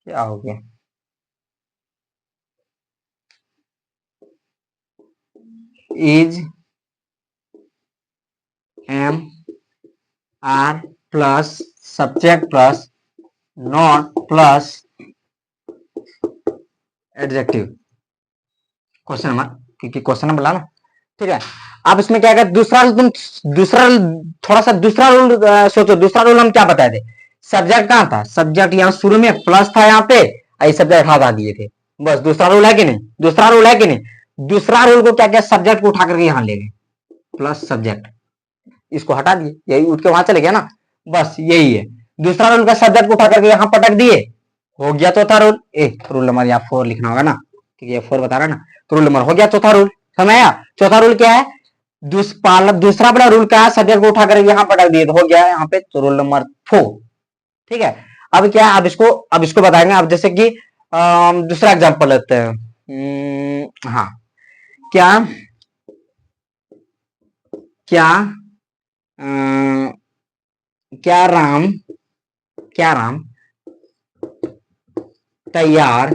क्या हो गया, is am are plus subject plus not plus adjective, question number, क्योंकि क्वेश्चन नंबर ना, ठीक है। अब इसमें क्या है, दूसरा तुम, दूसरा थोड़ा सा दूसरा रूल सोचो, दूसरा रूल हम क्या बताए थे, सब्जेक्ट कहां था, सब्जेक्ट यहाँ शुरू में प्लस था, यहाँ पे आई सब्जेक्ट हटा दिए थे, बस दूसरा रूल है कि नहीं, दूसरा रूल है कि नहीं। दूसरा रूल को क्या किया, सब्जेक्ट को उठा करके यहाँ ले गए, प्लस सब्जेक्ट, इसको हटा दिए, यही उठ के वहां चले गया ना, बस यही है। दूसरा रूल का सब्जेक्ट को उठा करके यहाँ पटक दिए, हो गया चौथा रूल। रूल नंबर यहाँ 4 लिखना होगा ना, क्योंकि ये 4 बता रहा है ना, तो रूल नंबर हो गया चौथा रूल, समझ आया। चौथा रूल क्या है, दूसरा बड़ा रूल का सब्जेक्ट को उठा कर यहाँ पटक दिए, तो हो गया यहाँ पे तो रूल नंबर 4, ठीक है। अब क्या है, अब इसको बताएंगे। अब जैसे कि दूसरा एग्जांपल लेते हैं, हाँ, क्या क्या क्या राम, क्या राम तैयार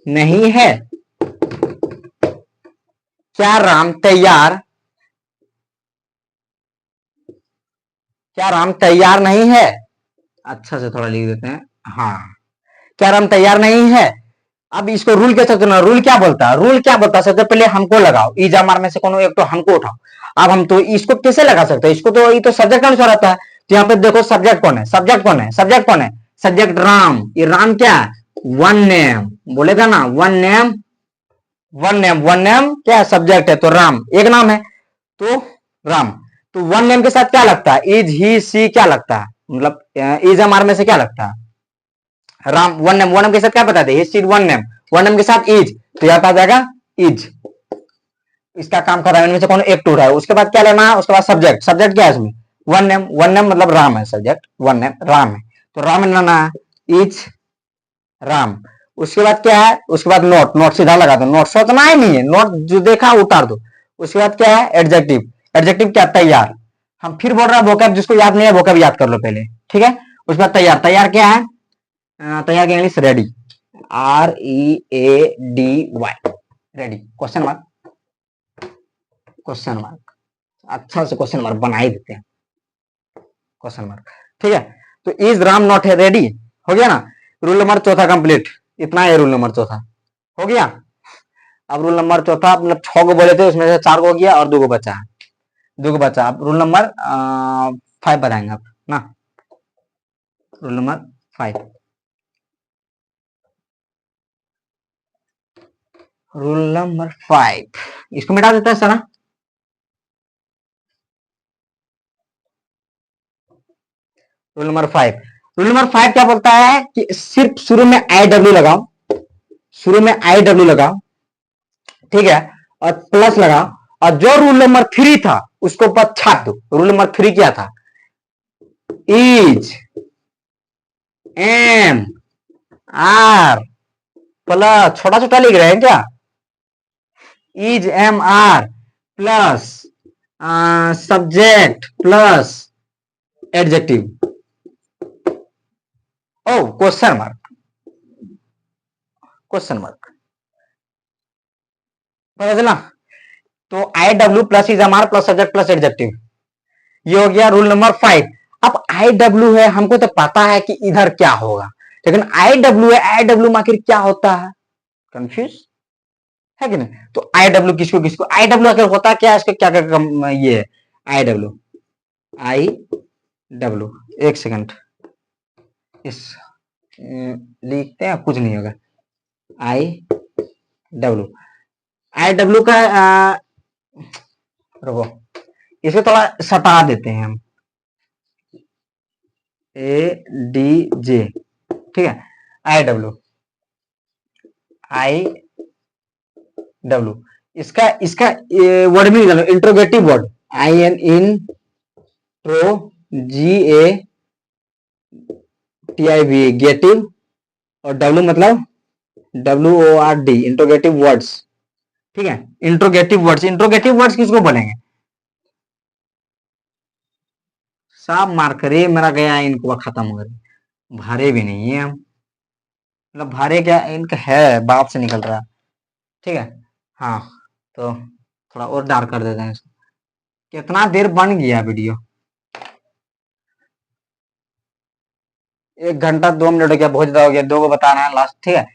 नहीं है, क्या राम तैयार, क्या राम तैयार नहीं है, अच्छा से थोड़ा लिख देते हैं, हाँ, क्या राम तैयार नहीं है। अब इसको रूल कैसे चुना, रूल क्या बोलता है, रूल क्या बोलता है, सबसे पहले हमको लगाओ, ईजा मार में से कोनो एक तो हमको उठाओ। अब हम तो इसको कैसे लगा सकते हैं, इसको तो ये तो सब्जेक्ट अनुसार आता है, तो यहाँ पे देखो सब्जेक्ट कौन है, सब्जेक्ट कौन है, सब्जेक्ट कौन है, सब्जेक्ट राम, ये राम क्या है, वन नेम, बोलेगा ना one name, one name, one name क्या है, सब्जेक्ट है, तो राम एक नाम है, तो राम, तो वन नेम के साथ क्या लगता है, इज ही सी क्या लगता है, मतलब इज हमारे में से क्या लगता है, Ram, one name, one name के साथ क्या बताते हैं, वन नेम, वन नेम के साथ इज, तो यहाँ पे आ जाएगा इज, इसका काम कर रहा है, इनमें से कौन एक टू रहा है, उसके बाद क्या लेना है, उसके बाद सब्जेक्ट, सब्जेक्ट क्या है इसमें, वन नेम मतलब राम है, सब्जेक्ट वन नेम राम है, तो राम लेना है, इज राम। उसके बाद क्या है, उसके बाद नोट, नोट सीधा लगा दो, नोट सोचना ही नहीं है, नोट जो देखा उतार दो। उसके बाद क्या है, एडजेक्टिव, एडजेक्टिव क्या, तैयार। हम फिर बोल रहे हैं वोकैब, जिसको याद नहीं है वोकैब याद कर लो पहले, ठीक है। उसके बाद तैयार, तैयार क्या है, तैयार की English ready, READY, ready, question mark, question mark, अच्छा से क्वेश्चन मार्क बना ही देते हैं, क्वेश्चन मार्क, ठीक है। तो इज राम नॉट है रेडी, हो गया ना, रूल नंबर चौथा कंप्लीट, इतना है रूल नंबर चौथा, हो गया। अब रूल नंबर चौथा, मतलब 6 को बोले थे, उसमें से 4 को हो गया और 2 को बचा है, 2 को बचा। अब रूल नंबर 5 बताएंगे आप ना, रूल नंबर 5, रूल नंबर 5, इसको मिटा देता है सारा। रूल नंबर 5, रूल नंबर 5 क्या बोलता है कि सिर्फ शुरू में IW लगाओ, शुरू में IW लगाओ, ठीक है, और प्लस लगाओ, और जो रूल नंबर 3 था उसको ऊपर छाप दो। रूल नंबर 3 क्या था, इज एम आर प्लस, छोटा छोटा लिख रहे हैं क्या, is am are plus subject plus adjective, ओ क्वेश्चन मार्क, क्वेश्चन मार्क, पता चला। तो IW plus is am are plus subject plus adjective, ये हो गया रूल नंबर 5। अब IW है, हमको तो पता है कि इधर क्या होगा, लेकिन IW है, IW आखिर क्या होता है, कंफ्यूज है कि नहीं। तो IW किसको किसको, IW आखिर होता क्या है, इसका क्या क्या ये है, IW, एक सेकंड, इस लिखते हैं, कुछ नहीं होगा, IW का रुको, इसे थोड़ा सटा देते हैं हम, ADJ, ठीक है, IW, इसका इसका वर्ड में निकालो, इंट्रोगेटिव वर्ड, INTROGATIV, गेटिव, और W मतलब WORD, इंट्रोगेटिव वर्ड्स, ठीक है। इंट्रोगेटिव वर्ड्स, इंट्रोगेटिव वर्ड्स किसको बोलेंगे, साफ मार करे मेरा गया, इनको खत्म कर, भारे भी नहीं है हम, मतलब भारे क्या, इनका है बाप से निकल रहा है, ठीक है। हाँ, तो थोड़ा और डार्क कर देते हैं इसको। कितना देर बन गया वीडियो, 1 घंटा 2 मिनट हो गया, बहुत ज्यादा हो गया, 2 को बताना है लास्ट, ठीक है।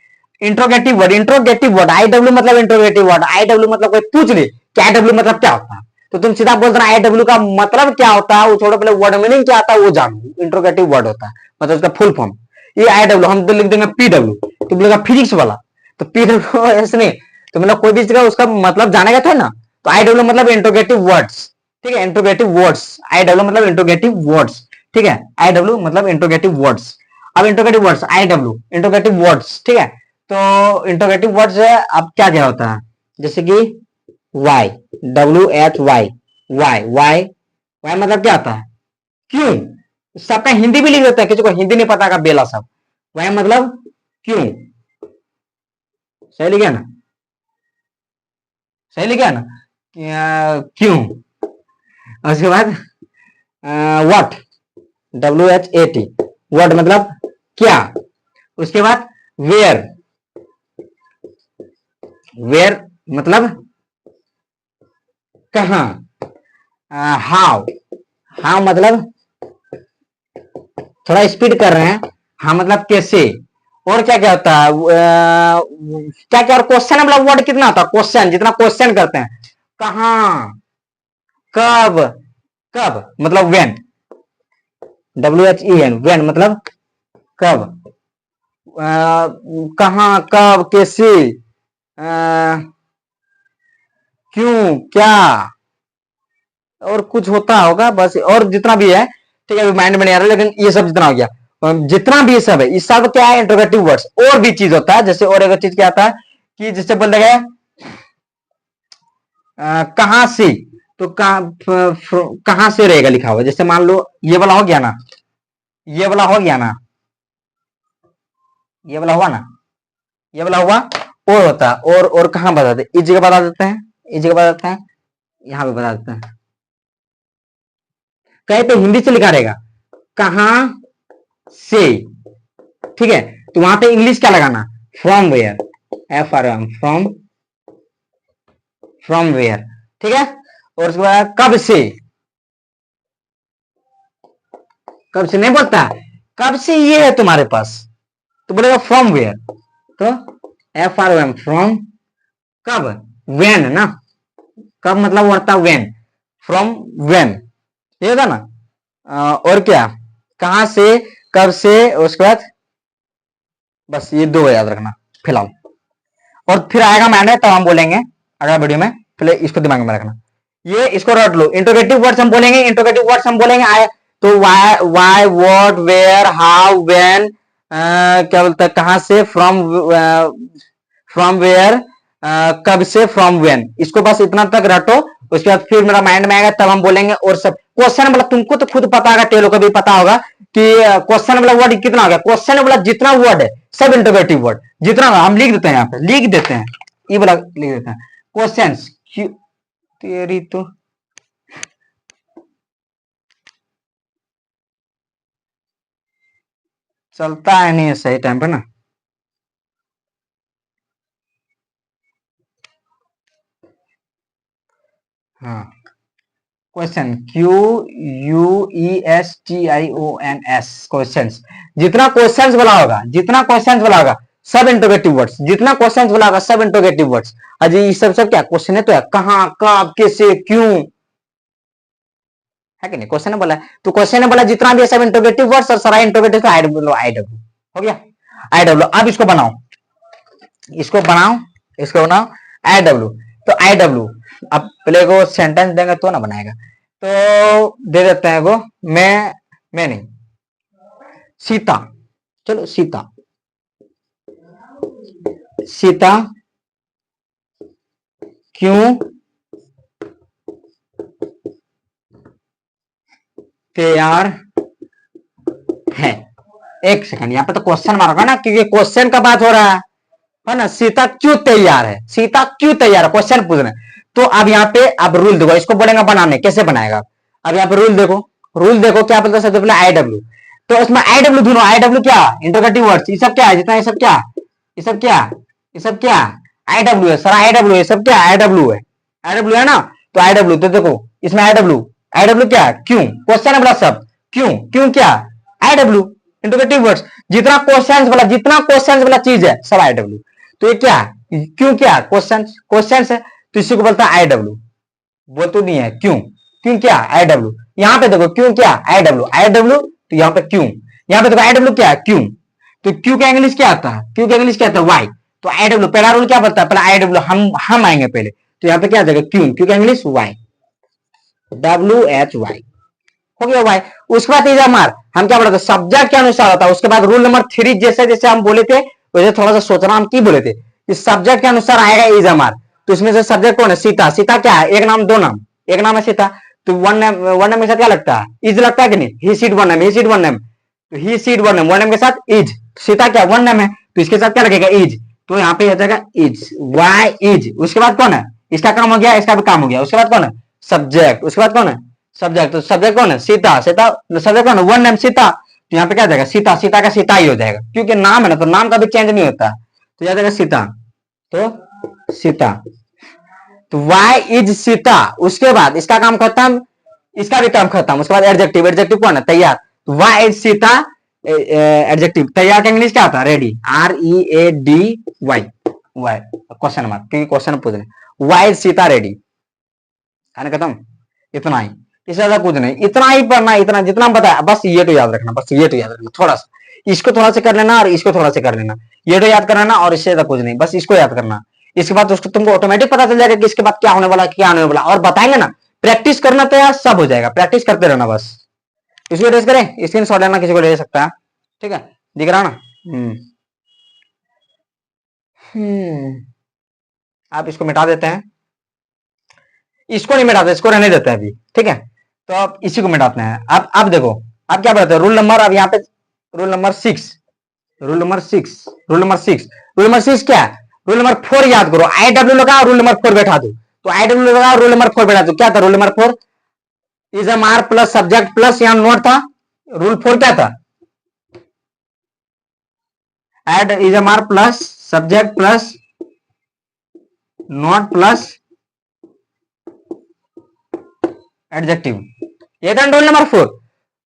Interrogative word, interrogative word, IW मतलब इंट्रोगेटिव वर्ड, IW मतलब कोई पूछ ले कि IW मतलब क्या होता है, तो तुम सीधा बोल देना IW का मतलब क्या होता है, वो छोड़ो, पहले वर्ड मीनिंग क्या आता है वो जानो। इंट्रोगेटिव वर्ड होता है, मतलब उसका फुल फॉर्म, ये IW, हम तो लिख देंगे PW, तो बोलेगा फिजिक्स वाला, तो PW ऐसे नहीं, तो मतलब कोई भी चीज का उसका मतलब जानेगा तो है ना। तो IW मतलब इंट्रोगेटिव वर्ड्स, ठीक है, इंट्रोगेटिव वर्ड्स, IW मतलब इंट्रोगेटिव वर्ड्स, ठीक है, IW मतलब इंट्रोगेटिव वर्ड्स। अब interrogative words, IW interrogative words, ठीक है। तो इंट्रोगेटिव वर्ड्स है, अब क्या क्या होता है, जैसे कि why, WHY, why why, why मतलब क्या आता है, क्यों, सबका हिंदी भी लिख देता है, किसी को हिंदी नहीं पता का बेला सब, वाई मतलब क्यों, सही लिखा ना, सही लिखा ना, क्यों। उसके बाद व्हाट, WHAT, व्हाट मतलब क्या। उसके बाद वेयर, वेयर मतलब कहां, हाउ, हाउ मतलब, थोड़ा स्पीड कर रहे हैं, हाँ मतलब कैसे। और क्या क्या होता है, क्या क्या, और क्वेश्चन मतलब वर्ड कितना होता है, क्वेश्चन, जितना क्वेश्चन करते हैं, कहां, कब, कब मतलब वेन, WHEN, वेन मतलब कब, कहां, कब, कैसे, क्यों, क्या, और कुछ होता होगा बस, और जितना भी है, ठीक है, माइंड में नहीं आ रहा, लेकिन ये सब जितना हो गया, जितना भी ये सब है, इस सब क्या है, इंट्रोगेटिव वर्ड्स। और भी चीज होता है, जैसे और एक चीज क्या आता है कि जिससे बोल देगा कहां से, तो कहां से रहेगा लिखा हुआ, जैसे मान लो ये वाला हो गया ना, ये वाला हो गया ना, ये वाला हुआ ना, ये वाला हुआ, और होता है, और कहां बताते, इस जगह बता देते हैं, इस जगह बता देते हैं, यहां पे बता देते हैं। कहे तो हिंदी से लिखा रहेगा कहां से, ठीक है, तो वहां पे इंग्लिश क्या लगाना, from where, FROM, from where, ठीक है। और उसके बाद कब से, कब से नहीं बोलता, कब से ये है तुम्हारे पास, तो बोलेगा फ्रॉम वेयर, तो FROM, फ्रॉम, कब, वेन ना, कब मतलब वर्ता वेन, फ्रॉम वेन, ये होता ना। और क्या, कहां से, कब से, उसके बाद बस ये दो याद रखना फिलहाल, और फिर आएगा मैंने तब हम बोलेंगे अगला वीडियो में, पहले इसको दिमाग में रखना, ये इसको रट लो, इंट्रोगेटिव वर्ड्स हम बोलेंगे, इंट्रोगेटिव वर्ड्स हम बोलेंगे आए तो why what where how when, क्या बोलते हैं, कहां से, फ्रॉम, फ्रॉम वेयर, कब से, फ्रॉम व्हेन, इसको बस इतना तक रटो, उसके बाद फिर मेरा माइंड में आएगा तब हम बोलेंगे। और सब क्वेश्चन मतलब तुमको तो खुद पता होगा, टेलो को भी पता होगा कि क्वेश्चन मतलब वर्ड कितना हो गया, क्वेश्चन मतलब जितना वर्ड है सब इंटरोगेटिव वर्ड, जितना हम लिख देते हैं, यहाँ पे लिख देते हैं, ये वाला लिख देते हैं क्वेश्चन, तेरी तो चलता है नहीं सही टाइम पे ना। हाँ, क्वेश्चन, QUESTIONS, क्वेश्चन, जितना क्वेश्चंस वाला होगा, जितना क्वेश्चंस वाला होगा सब इंटरोगेटिव वर्ड्स, जितना क्वेश्चंस वाला होगा सब इंटरोगेटिव वर्ड्स। अजी ये सब क्या क्वेश्चन है, तो है कहाँ, कब, कैसे, क्यों, है कि नहीं, क्वेश्चन बोला है, तो क्वेश्चन ने बोला जितना भी है सब इंटरोगेटिव वर्ड्स, और सारा इंटरोगेटिव, तो आई डब्ल्यू हो गया, आई डब्ल्यू। अब इसको बनाओ, इसको बनाओ, इसको बनाओ, आई डब्ल्यू, तो आई डब्ल्यू, अब पहले को सेंटेंस देंगे तो ना बनाएगा, तो दे देते हैं को, मैं नहीं, सीता, चलो सीता, सीता क्यों तैयार है, एक सेकंड, यहाँ पे तो क्वेश्चन मार्क है ना, क्योंकि क्वेश्चन का बात हो रहा है ना, सीता क्यों तैयार है, सीता क्यों तैयार है, क्वेश्चन पूछ रहे हैं। तो अब यहाँ पे अब रूल देखो, इसको बोलेंगे बनाने, कैसे बनाएगा, अब यहाँ पे रूल देखो, रूल देखो क्या बोलता है, सबसे पहले आई डब्ल्यू, तो इसमें आई डब्ल्यू ढूंढो, आई डब्ल्यू क्या, इंट्रोगेटिव वर्ड्स, ये सब क्या है, जितना ये सब क्या, ये सब क्या, ये सब क्या, आई डब्ल्यू है, सर आई डब्ल्यू है, सब क्या आई डब्ल्यू है, आई डब्ल्यू है ना, तो आई डब्ल्यू, तो देखो इसमें आई डब्ल्यू, आई डब्ल्यू क्या, क्यों, क्वेश्चन है बड़ा सब, क्यों, क्यों क्या, आई डब्ल्यू, इंट्रोगेटिव वर्ड्स, जितना क्वेश्चन वाला, जितना क्वेश्चन वाला चीज है सब आई डब्ल्यू, तो ये क्या, क्यों क्या, क्वेश्चन, क्वेश्चन है, तो इसी को बोलता है आई डब्ल्यू, बोल तो नहीं है, क्यों, क्यों क्या, आई डब्ल्यू, यहाँ पे देखो क्यों क्या, आई डब्ल्यू, आई डब्ल्यू, तो यहाँ पे क्यों, यहाँ पे देखो आई डब्ल्यू क्या, क्यों, तो क्यू का इंग्लिश क्या आता है, क्यू का इंग्लिश क्या आता है, वाई, तो आई डब्ल्यू पहला रूल क्या बोलता है, पहले आई डब्ल्यू, हम आएंगे पहले, तो यहाँ पे क्या आ जाएगा, क्यों, क्यू का इंग्लिश वाई, WHY, हो गया वाई। उसके बाद इज मार, हम क्या बोलते सब्जेक्ट के अनुसार होता है, उसके बाद रूल नंबर 3 जैसे जैसे हम बोले थे वैसे थोड़ा सा सोचना, हम की बोले थे, इस सब्जेक्ट के अनुसार आएगा इज मार, तो इसमें से सब्जेक्ट कौन है, सीता, सीता क्या है, एक नाम दो नाम, एक नाम है सीता, तो वन नेम के साथ क्या लगता है, इज लगता है कि नहीं, ही she it one name, he she it one name, तो ही सीट वन नेम के साथ इज, सीता क्या वन नेम है, तो इसके साथ क्या लगेगा इज, तो यहाँ पे आ जाएगा इज, वाई इज, उसके बाद कौन है, इसका काम हो गया, इसका भी काम हो गया, उसके बाद कौन है सब्जेक्ट, उसके बाद कौन है सब्जेक्ट, तो सब्जेक्ट कौन है सीता, सीता सब्जेक्ट कौन है वन नेम सीता, तो यहाँ पे क्या जाएगा सीता, सीता का सीता ही हो जाएगा, क्योंकि नाम है ना, तो नाम का भी चेंज नहीं होता, तो यहाँ जाएगा सीता, तो सीता, तो वाई इज सीता, उसके बाद इसका काम खत्म, इसका भी काम खत्म, उसके बाद एडजेक्टिव, एडजेक्टिव कौन है तैयार, तो वाई इज सीता, एडजेक्टिव तैयार का इंग्लिश क्या होता है ready, READY, why, question mark, क्योंकि क्वेश्चन पूछ रहे, वाई इज सीता रेडी, खाने खत्म, इतना ही, इससे ज्यादा कुछ नहीं, इतना ही पढ़ना, इतना जितना बताया बस ये तो याद रखना, बस ये तो याद रखना, थोड़ा सा इसको थोड़ा सा कर लेना और इसको थोड़ा सा कर लेना, ये तो याद करना और इससे ज्यादा कुछ नहीं, बस इसको याद करना, इसके बाद उसको तुमको ऑटोमेटिक पता चल जाएगा कि इसके बाद क्या होने वाला, क्या होने वाला, और बताएंगे ना, प्रैक्टिस करना तो यार सब हो जाएगा, प्रैक्टिस करते रहना बस। इसको रेस करें, स्क्रीन शॉट लेना, किसी को ले सकता है, ठीक है, दिख रहा ना, हम्म, आप इसको मिटा देते हैं, इसको नहीं मिटाते, इसको रहने देते हैं अभी, ठीक है। तो अब इसी को मिटाते हैं। अब देखो, अब क्या बताते हैं, रूल नंबर, अब यहाँ पे rule number 6, rule number 6, rule number 6, rule number 6 क्या है, रूल नंबर 4 याद करो, आई डब्ल्यू लगा, रूल नंबर 4 बैठा दो। तो आई डब्ल्यू लगा, रूल नंबर 4 बैठा दो, क्या था rule number 4, is am are plus subject plus यहां नोट था, रूल 4 क्या था, एड is am are plus subject plus not plus adjective, ये था रूल नंबर 4।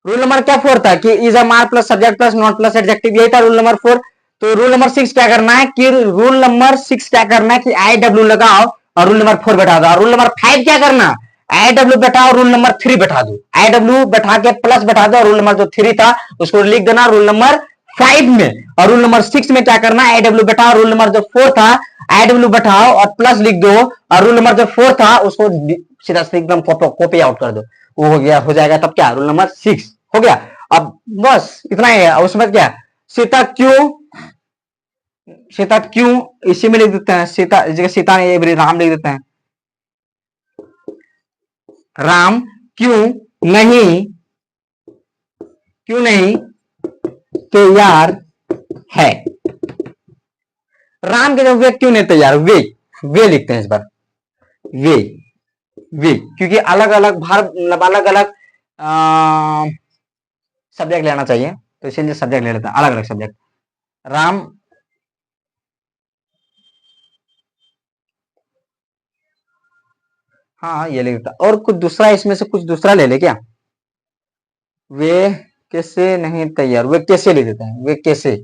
रूल नंबर क्या 4 था कि इज अ मार plus subject plus not plus adjective, यही था रूल नंबर 4। तो रूल नंबर 6 क्या करना है कि रूल नंबर 6 क्या करना है कि आई डब्ल्यू लगाओ और रूल नंबर 4 बैठा दो। रूल नंबर 5 क्या करना, आई डब्ल्यू बैठाओ, रूल नंबर 3 बैठा दो, आई डब्ल्यू बैठा के प्लस बैठा दो, और रूल नंबर जो 3 था उसको लिख देना रूल नंबर 5 में। और रूल नंबर 6 में क्या करना, आई डब्ल्यू बैठाओ, रूल नंबर जो 4 था आई डब्ल्यू बैठाओ और प्लस लिख दो, और रूल नंबर जो 4 था उसको सीधा सीधा एकदम कॉपी आउट कर दो, वो हो गया, हो जाएगा तब क्या रूल नंबर 6 हो गया। अब बस इतना ही है, उसमें क्या सीता क्यों, सीता क्यों इसी में लिख देते हैं, सीता जगह सीता नहीं राम लिख देते हैं, राम क्यों नहीं, क्यों नहीं तैयार है, राम के जब वे क्यों नहीं तैयार, वे लिखते हैं इस बार, वे वे क्योंकि अलग अलग भार मतलब अलग अलग सब्जेक्ट लेना चाहिए, तो इसीलिए सब्जेक्ट ले लेते हैं अलग अलग सब्जेक्ट। राम हाँ ये लिख देता, और कुछ दूसरा इसमें से कुछ दूसरा ले ले क्या, वे कैसे नहीं तैयार, वे कैसे लिख देते हैं, वे कैसे,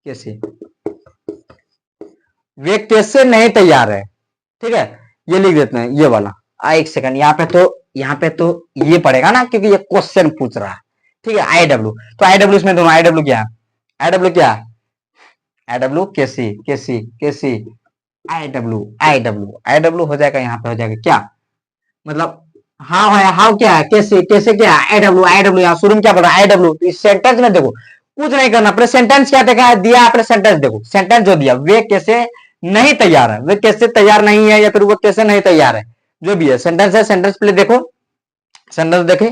कैसे वे कैसे नहीं तैयार है, ठीक है, ये लिख देते हैं ये वाला। एक सेकंड, यहाँ पे तो ये पड़ेगा ना क्योंकि ये क्वेश्चन पूछ रहा है, ठीक है। आई डब्ल्यू, तो आई डब्ल्यू इसमें दोनों, आई डब्ल्यू क्या, आई डब्ल्यू क्या, आई डब्ल्यू कैसी कैसी कैसी, I W I W I W हो जाएगा, यहाँ पे हो जाएगा क्या, मतलब हाउ है, हाउ क्या है, कैसे कैसे क्या, आई डब्ल्यू यहाँ शुरू में क्या पड़ा आई डब्ल्यू, इस सेंटेंस में देखो कुछ नहीं करना, अपने सेंटेंस क्या देखा है दिया, अपने सेंटेंस देखो, सेंटेंस जो दिया, वे कैसे नहीं तैयार है, वे कैसे तैयार नहीं है, या फिर वो कैसे नहीं तैयार है, जो भी है सेंटेंस है, सेंटेंस पहले देखो, सेंटेंस देखे,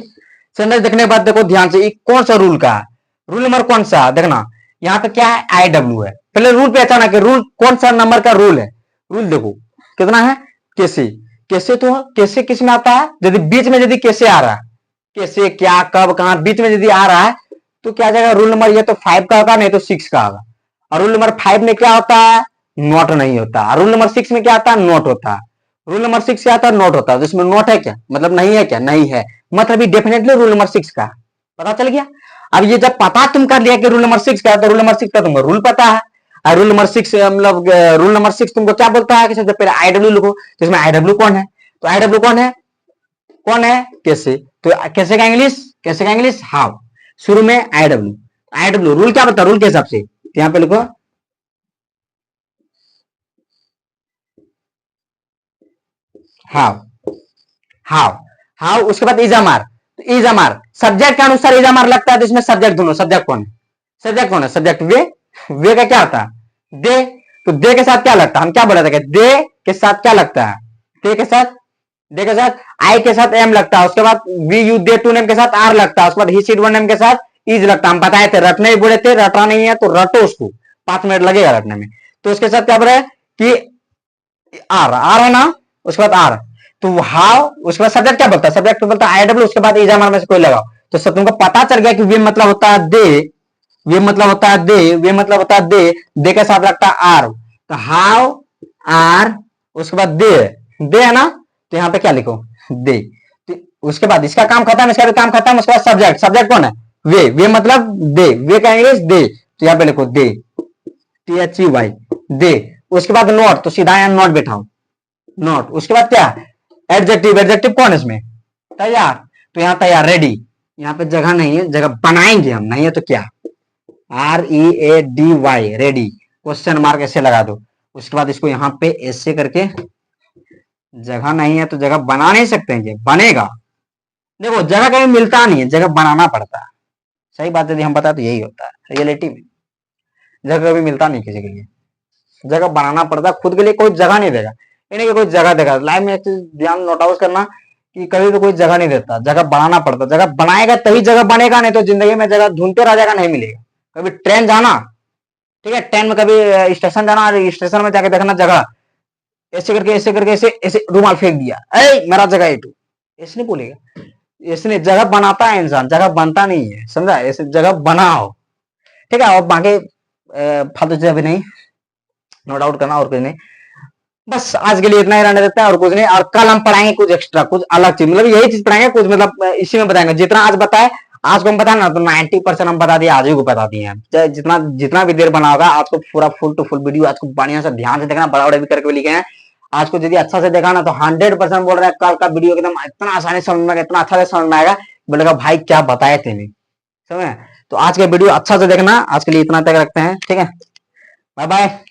सेंटेंस देखने के बाद देखो ध्यान से कौन सा रूल का है, रूल नंबर कौन सा देखना, यहाँ पे क्या है आई डब्ल्यू है, पहले रूल पहचाना कि रूल कौन सा नंबर का रूल है, रूल देखो कितना है, कैसे, कैसे तो कैसे किस में आता है, यदि बीच में यदि कैसे आ रहा है, कैसे क्या कब कहां बीच में यदि आ रहा है तो क्या जाएगा रूल नंबर, ये तो 5 का होगा नहीं तो 6 का होगा, और रूल नंबर 5 में क्या होता है नोट नहीं होता, रूल नंबर 6 में क्या आता है नोट होता है, रूल नंबर 6 क्या आता है नोट होता है, जिसमें नोट है क्या मतलब नहीं है क्या, नहीं है, मतलब डेफिनेटली रूल नंबर 6 का, पता चल गया। अब ये जब पता तुम कर लिया कि रूल नंबर 6 का, तो रूल नंबर 6 का तुमको रूल पता है, और रूल नंबर 6 मतलब रूल नंबर 6 तुमको क्या बोलता है कि सबसे पहले आई डब्ल्यू लिखो, तो इसमें आई डब्ल्यू कौन है, तो आई डब्ल्यू कौन है, कौन है कैसे, तो कैसे का इंग्लिश, कैसे का इंग्लिश हाउ, शुरू में I W, I W rule क्या बता, रूल के हिसाब से, तो यहाँ पे लिखो हाउ, हाउ, हाउ उसके बाद इज अमार, तो इज अमार सब्जेक्ट के अनुसार इज अमार लगता है, तो इसमें सब्जेक्ट दोनों, सब्जेक्ट कौन है, सब्जेक्ट कौन है, सब्जेक्ट वे का क्या होता है दे, तो दे के साथ क्या लगता है, हम क्या बोला था कि दे के साथ क्या लगता है, दे के साथ, दे के साथ आई के साथ एम लगता है, उसके बाद we you they to name के साथ आर लगता है, उसके बाद ही सीड वन नेम के साथ इज लगता है, हम बताए थे रटने ही बोले थे, रटा नहीं है तो रटो उसको, 5 मिनट लगेगा रटने में, तो उसके साथ क्या बोला कि आर, आर है ना, उसके बाद आर, तो हाउ उसके बाद सब्जेक्ट क्या बोलता है, सब्जेक्ट बोलता है आई डब्ल्यू, उसके बाद इजामर में से कोई लगाओ, तो सब तुमको पता चल गया कि वे मतलब होता है दे, वे मतलब होता है दे, वे मतलब होता है दे के साथ लगता है आर, तो हाउ आर, उसके बाद दे है ना, तो यहाँ पे क्या लिखो दे, तो उसके बाद इसका काम खत्म, इसका भी काम खत्म, उसके बाद सब्जेक्ट, सब्जेक्ट कौन है वे मतलब दे, वे का इंग्लिश दे, तो यहाँ पे लिखो दे, THEY दे, उसके बाद नोट, तो सीधा यहाँ नोट बैठाओ, नोट, उसके बाद क्या एडजेक्टिव, एडजेक्टिव कौन है इसमें तैयार, तो यहाँ तैयार रेडी, यहाँ पे जगह नहीं है, जगह बनाएंगे हम, नहीं है तो क्या READY रेडी, क्वेश्चन मार्क ऐसे लगा दो, उसके बाद इसको यहाँ पे ऐसे करके, जगह नहीं है तो जगह बना नहीं सकते हैं, ये बनेगा, देखो जगह कहीं मिलता नहीं है, जगह बनाना पड़ता है, सही बात यदि हम बताए तो यही होता है रियलिटी में, जगह कभी मिलता नहीं किसी के लिए, जगह बनाना पड़ता है, खुद के लिए कोई जगह नहीं देगा, इन्हें कि कोई जगह देगा लाइफ में। एक चीज ध्यान नोट आउट करना कि कभी भी कोई जगह नहीं देता, जगह बनाना पड़ता। जगह बनाएगा तभी जगह बनेगा, नहीं तो जिंदगी में जगह ढूंढते रह जाएगा, नहीं मिलेगा। कभी ट्रेन जाना, ठीक है, ट्रेन में कभी स्टेशन जाना, स्टेशन में जाके देखना जगह, ऐसे करके ऐसे करके ऐसे ऐसे रुमाल फेंक दिया, अरे मेरा जगह है तू, ऐसे नहीं बोलेगा। इसने जगह बनाता है इंसान, जगह बनता नहीं है, समझा? ऐसे जगह बनाओ, ठीक है। और बाकी फालतू चीज अभी नहीं नोट आउट करना, और कुछ नहीं। बस आज के लिए इतना ही रहने देते हैं, और कुछ नहीं। और कल हम पढ़ाएंगे कुछ एक्स्ट्रा, कुछ अलग चीज, मतलब यही चीज पढ़ाएंगे कुछ, मतलब इसी में बताएंगे। जितना आज बताए, आज को हम बताए ना तो 90% हम बता दिए, आज ही को बता दिए हैं। चाहे जितना जितना भी देर बना होगा, आज को पूरा फुल टू फुल वीडियो आज को बढ़िया से ध्यान से देखना, बड़ा बड़ा भी करके लिखे हैं। आज को यदि अच्छा से देखा ना तो 100% बोल रहे हैं कल का वीडियो एकदम इतना आसानी से समझ में आएगा, इतना अच्छा से समझ में आएगा, बोलेगा भाई क्या बताए थे नहीं, समझ। तो आज का वीडियो अच्छा से देखना। आज के लिए इतना तक रखते हैं, ठीक है। Bye bye.